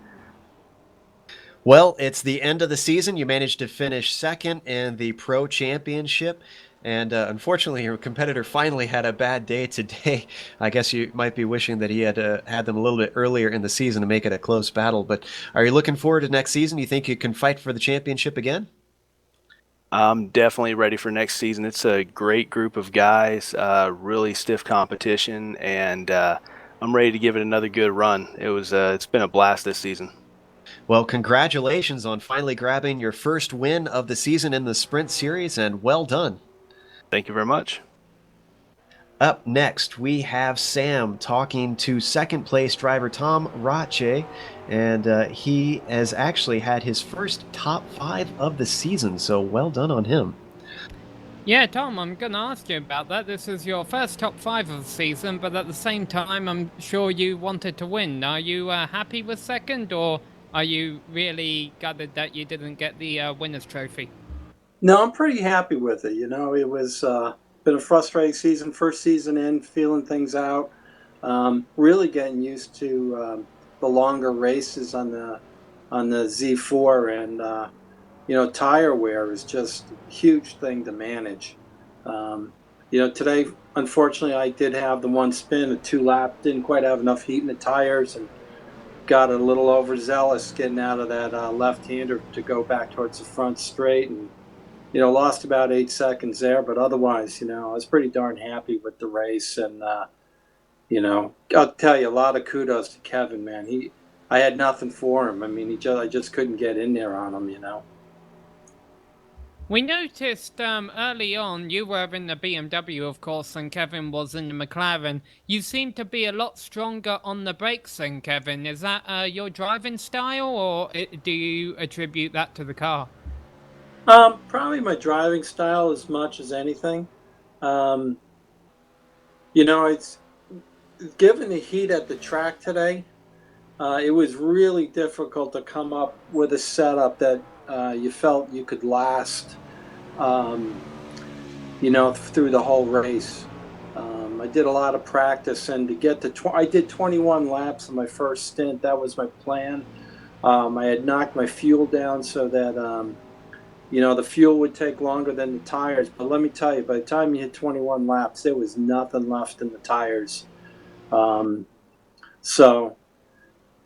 Well, it's the end of the season. You managed to finish second in the Pro Championship. And unfortunately, your competitor finally had a bad day today. I guess you might be wishing that he had had them a little bit earlier in the season to make it a close battle. But are you looking forward to next season? You think you can fight for the championship again? I'm definitely ready for next season. It's a great group of guys, really stiff competition, and I'm ready to give it another good run. It's been a blast this season. Well, congratulations on finally grabbing your first win of the season in the Sprint Series, and well done. Thank you very much. Up next, we have Sam talking to second place driver Tom Rache, and he has actually had his first top 5 of the season, so well done on him. Yeah, Tom, I'm going to ask you about that. This is your first top 5 of the season, but at the same time, I'm sure you wanted to win. Are you happy with second, or are you really gutted that you didn't get the winner's trophy? No, I'm pretty happy with it. You know, it was been a frustrating season, first season in, feeling things out, really getting used to the longer races on the Z4, and you know, tire wear is just a huge thing to manage. You know, today, unfortunately, I did have the one spin, a 2-lap, didn't quite have enough heat in the tires, and got a little overzealous getting out of that left-hander to go back towards the front straight, and you know, lost about 8 seconds there, but otherwise, you know, I was pretty darn happy with the race. And, you know, I'll tell you, a lot of kudos to Kevin, man. I had nothing for him. I mean, I just couldn't get in there on him, you know. We noticed early on, you were in the BMW, of course, and Kevin was in the McLaren. You seem to be a lot stronger on the brakes than Kevin. Is that your driving style, or do you attribute that to the car? Probably my driving style as much as anything. You know, it's given the heat at the track today, it was really difficult to come up with a setup that you felt you could last, you know, through the whole race. I did a lot of practice, and to get to I did 21 laps in my first stint. That was my plan. I had knocked my fuel down so that the fuel would take longer than the tires. But let me tell you, by the time you hit 21 laps, there was nothing left in the tires. So,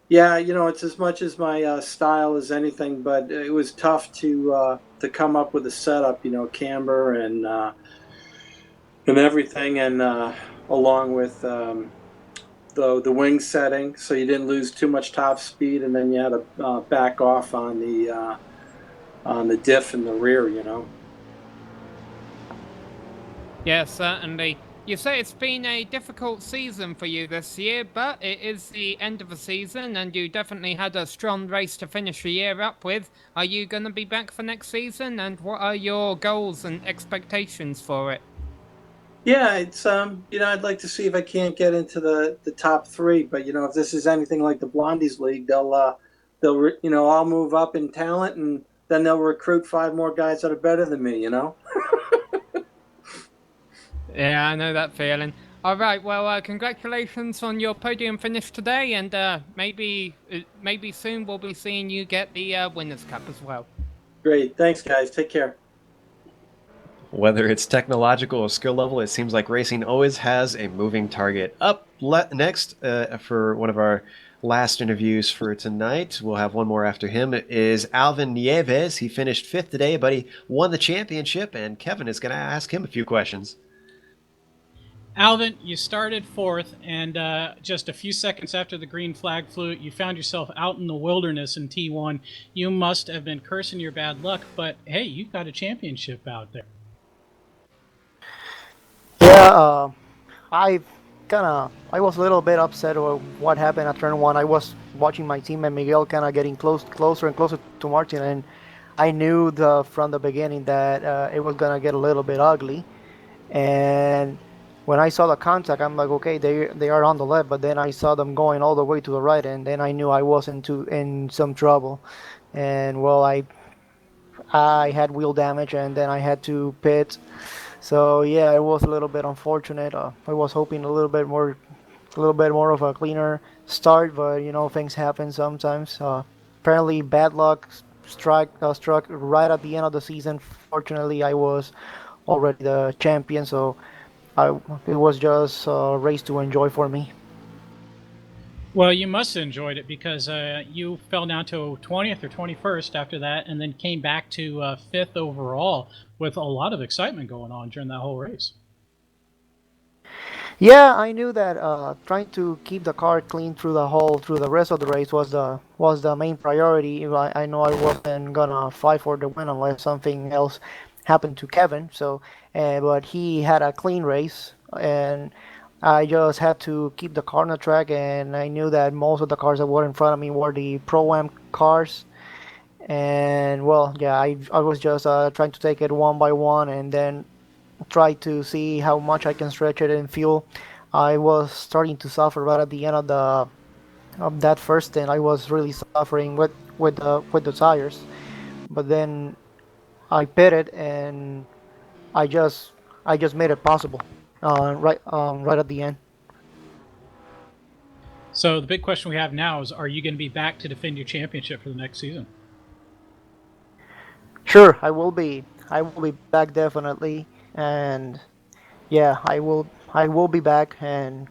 yeah, it's as much as my style as anything, but it was tough to come up with a setup, camber and everything, and along with the wing setting, so you didn't lose too much top speed, and then you had to back off on the diff in the rear. Yeah, certainly. You say it's been a difficult season for you this year, but it is the end of the season, and you definitely had a strong race to finish the year up with. Are you going to be back for next season, and what are your goals and expectations for it? Yeah, it's I'd like to see if I can't get into the top three, but if this is anything like the Blondies League, I'll move up in talent, and then they'll recruit 5 more guys that are better than me. Yeah, I know that feeling. All right, well, congratulations on your podium finish today, and maybe soon we'll be seeing you get the Winners' Cup as well. Great, thanks, guys. Take care. Whether it's technological or skill level, it seems like racing always has a moving target. Up next, for one of our last interviews for tonight, we'll have one more after him, is Alvin Nieves. He finished 5th today, but he won the championship, and Kevin is going to ask him a few questions. Alvin, you started 4th, and just a few seconds after the green flag flew, you found yourself out in the wilderness in T1. You must have been cursing your bad luck, but hey, you've got a championship out there. Yeah, I was a little bit upset with what happened at turn 1. I was watching my teammate Miguel kind of getting closer and closer to Martin, and I knew from the beginning that it was gonna get a little bit ugly. And when I saw the contact, I'm like, okay, they are on the left, but then I saw them going all the way to the right, and then I knew I was in some trouble. And well, I had wheel damage, and then I had to pit. So yeah, it was a little bit unfortunate. I was hoping a little bit more of a cleaner start, but things happen sometimes. Apparently, bad luck struck right at the end of the season. Fortunately, I was already the champion, so it was just a race to enjoy for me. Well, you must have enjoyed it because you fell down to 20th or 21st after that, and then came back to 5th overall with a lot of excitement going on during that whole race. Yeah, I knew that trying to keep the car clean through the rest of the race was the main priority. I know I wasn't gonna fight for the win unless something else happened to Kevin. So, but he had a clean race, and I just had to keep the car on the track. And I knew that most of the cars that were in front of me were the Pro-Am cars. And well, yeah, I was just trying to take it one by one, and then try to see how much I can stretch it in fuel. I was starting to suffer right at the end of that first stint. I was really suffering with the tires, but then I pitted, and I just made it possible right at the end. So the big question we have now is, are you going to be back to defend your championship for the next season? Sure, I will be. I will be back definitely, and yeah, I will be back, and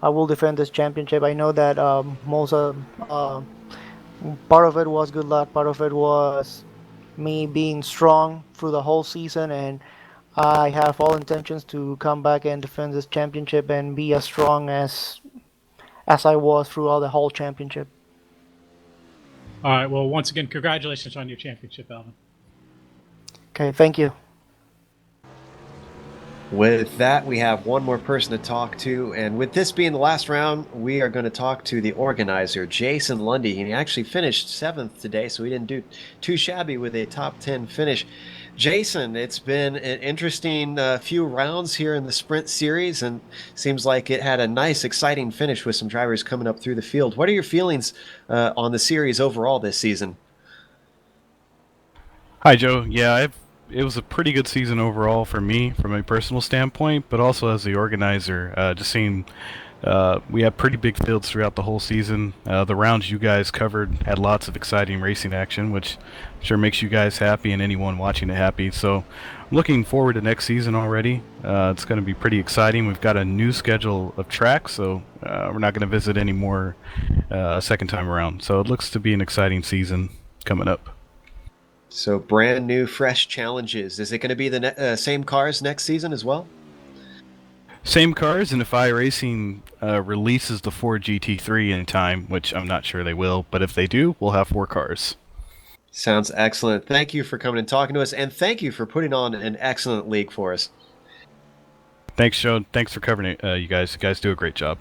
I will defend this championship. I know that most of part of it was good luck, part of it was me being strong through the whole season, and I have all intentions to come back and defend this championship and be as strong as I was throughout the whole championship. All right. Well, once again, congratulations on your championship, Alvin. Okay, thank you. With that, we have one more person to talk to, and with this being the last round, we are going to talk to the organizer, Jason Lundy. He actually finished 7th today, so he didn't do too shabby with a top 10 finish. Jason, it's been an interesting few rounds here in the Sprint Series, and seems like it had a nice, exciting finish with some drivers coming up through the field. What are your feelings on the series overall this season? Hi, Joe. Yeah, I've it was a pretty good season overall for me, from a personal standpoint, but also as the organizer. Just seeing we had pretty big fields throughout the whole season. The rounds you guys covered had lots of exciting racing action, which I'm sure makes you guys happy and anyone watching it happy. So I'm looking forward to next season already. It's going to be pretty exciting. We've got a new schedule of tracks, so we're not going to visit any more a second time around. So it looks to be an exciting season coming up. So brand new, fresh challenges. Is it going to be the same cars next season as well? Same cars, and if iRacing releases the Ford GT3 in time, which I'm not sure they will, but if they do, we'll have 4 cars. Sounds excellent. Thank you for coming and talking to us, and thank you for putting on an excellent league for us. Thanks, Joe. Thanks for covering it, you guys. You guys do a great job.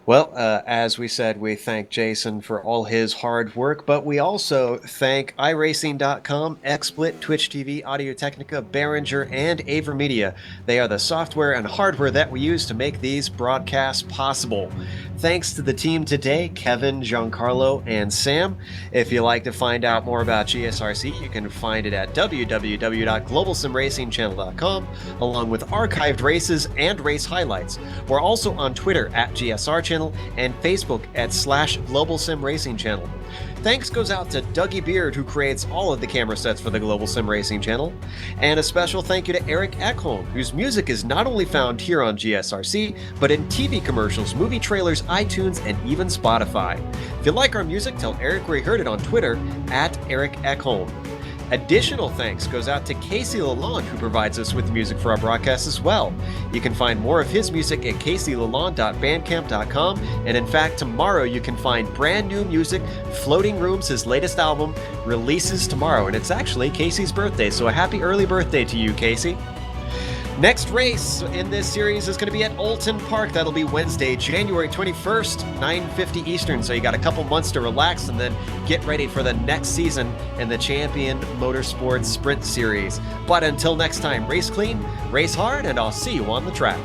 Well, as we said, we thank Jason for all his hard work, but we also thank iRacing.com, XSplit, Twitch TV, Audio Technica, Behringer, and AverMedia. They are the software and hardware that we use to make these broadcasts possible. Thanks to the team today, Kevin, Giancarlo, and Sam. If you'd like to find out more about GSRC, you can find it at www.globalsimracingchannel.com, along with archived races and race highlights. We're also on Twitter at GSR Channel and Facebook at /Global Sim Racing Channel. Thanks goes out to Dougie Beard, who creates all of the camera sets for the Global Sim Racing Channel. And a special thank you to Eric Ekholm, whose music is not only found here on GSRC, but in TV commercials, movie trailers, iTunes, and even Spotify. If you like our music, tell Eric where you heard it on Twitter at Eric Ekholm. Additional thanks goes out to Casey Lalonde, who provides us with music for our broadcast as well. You can find more of his music at caseylalonde.bandcamp.com, and in fact, tomorrow you can find brand new music. Floating Rooms, his latest album, releases tomorrow, and it's actually Casey's birthday, so a happy early birthday to you, Casey. Next race in this series is going to be at Oulton Park. That'll be Wednesday, January 21st, 9:50 Eastern. So you got a couple months to relax and then get ready for the next season in the Champion Motorsports Sprint Series. But until next time, race clean, race hard, and I'll see you on the track.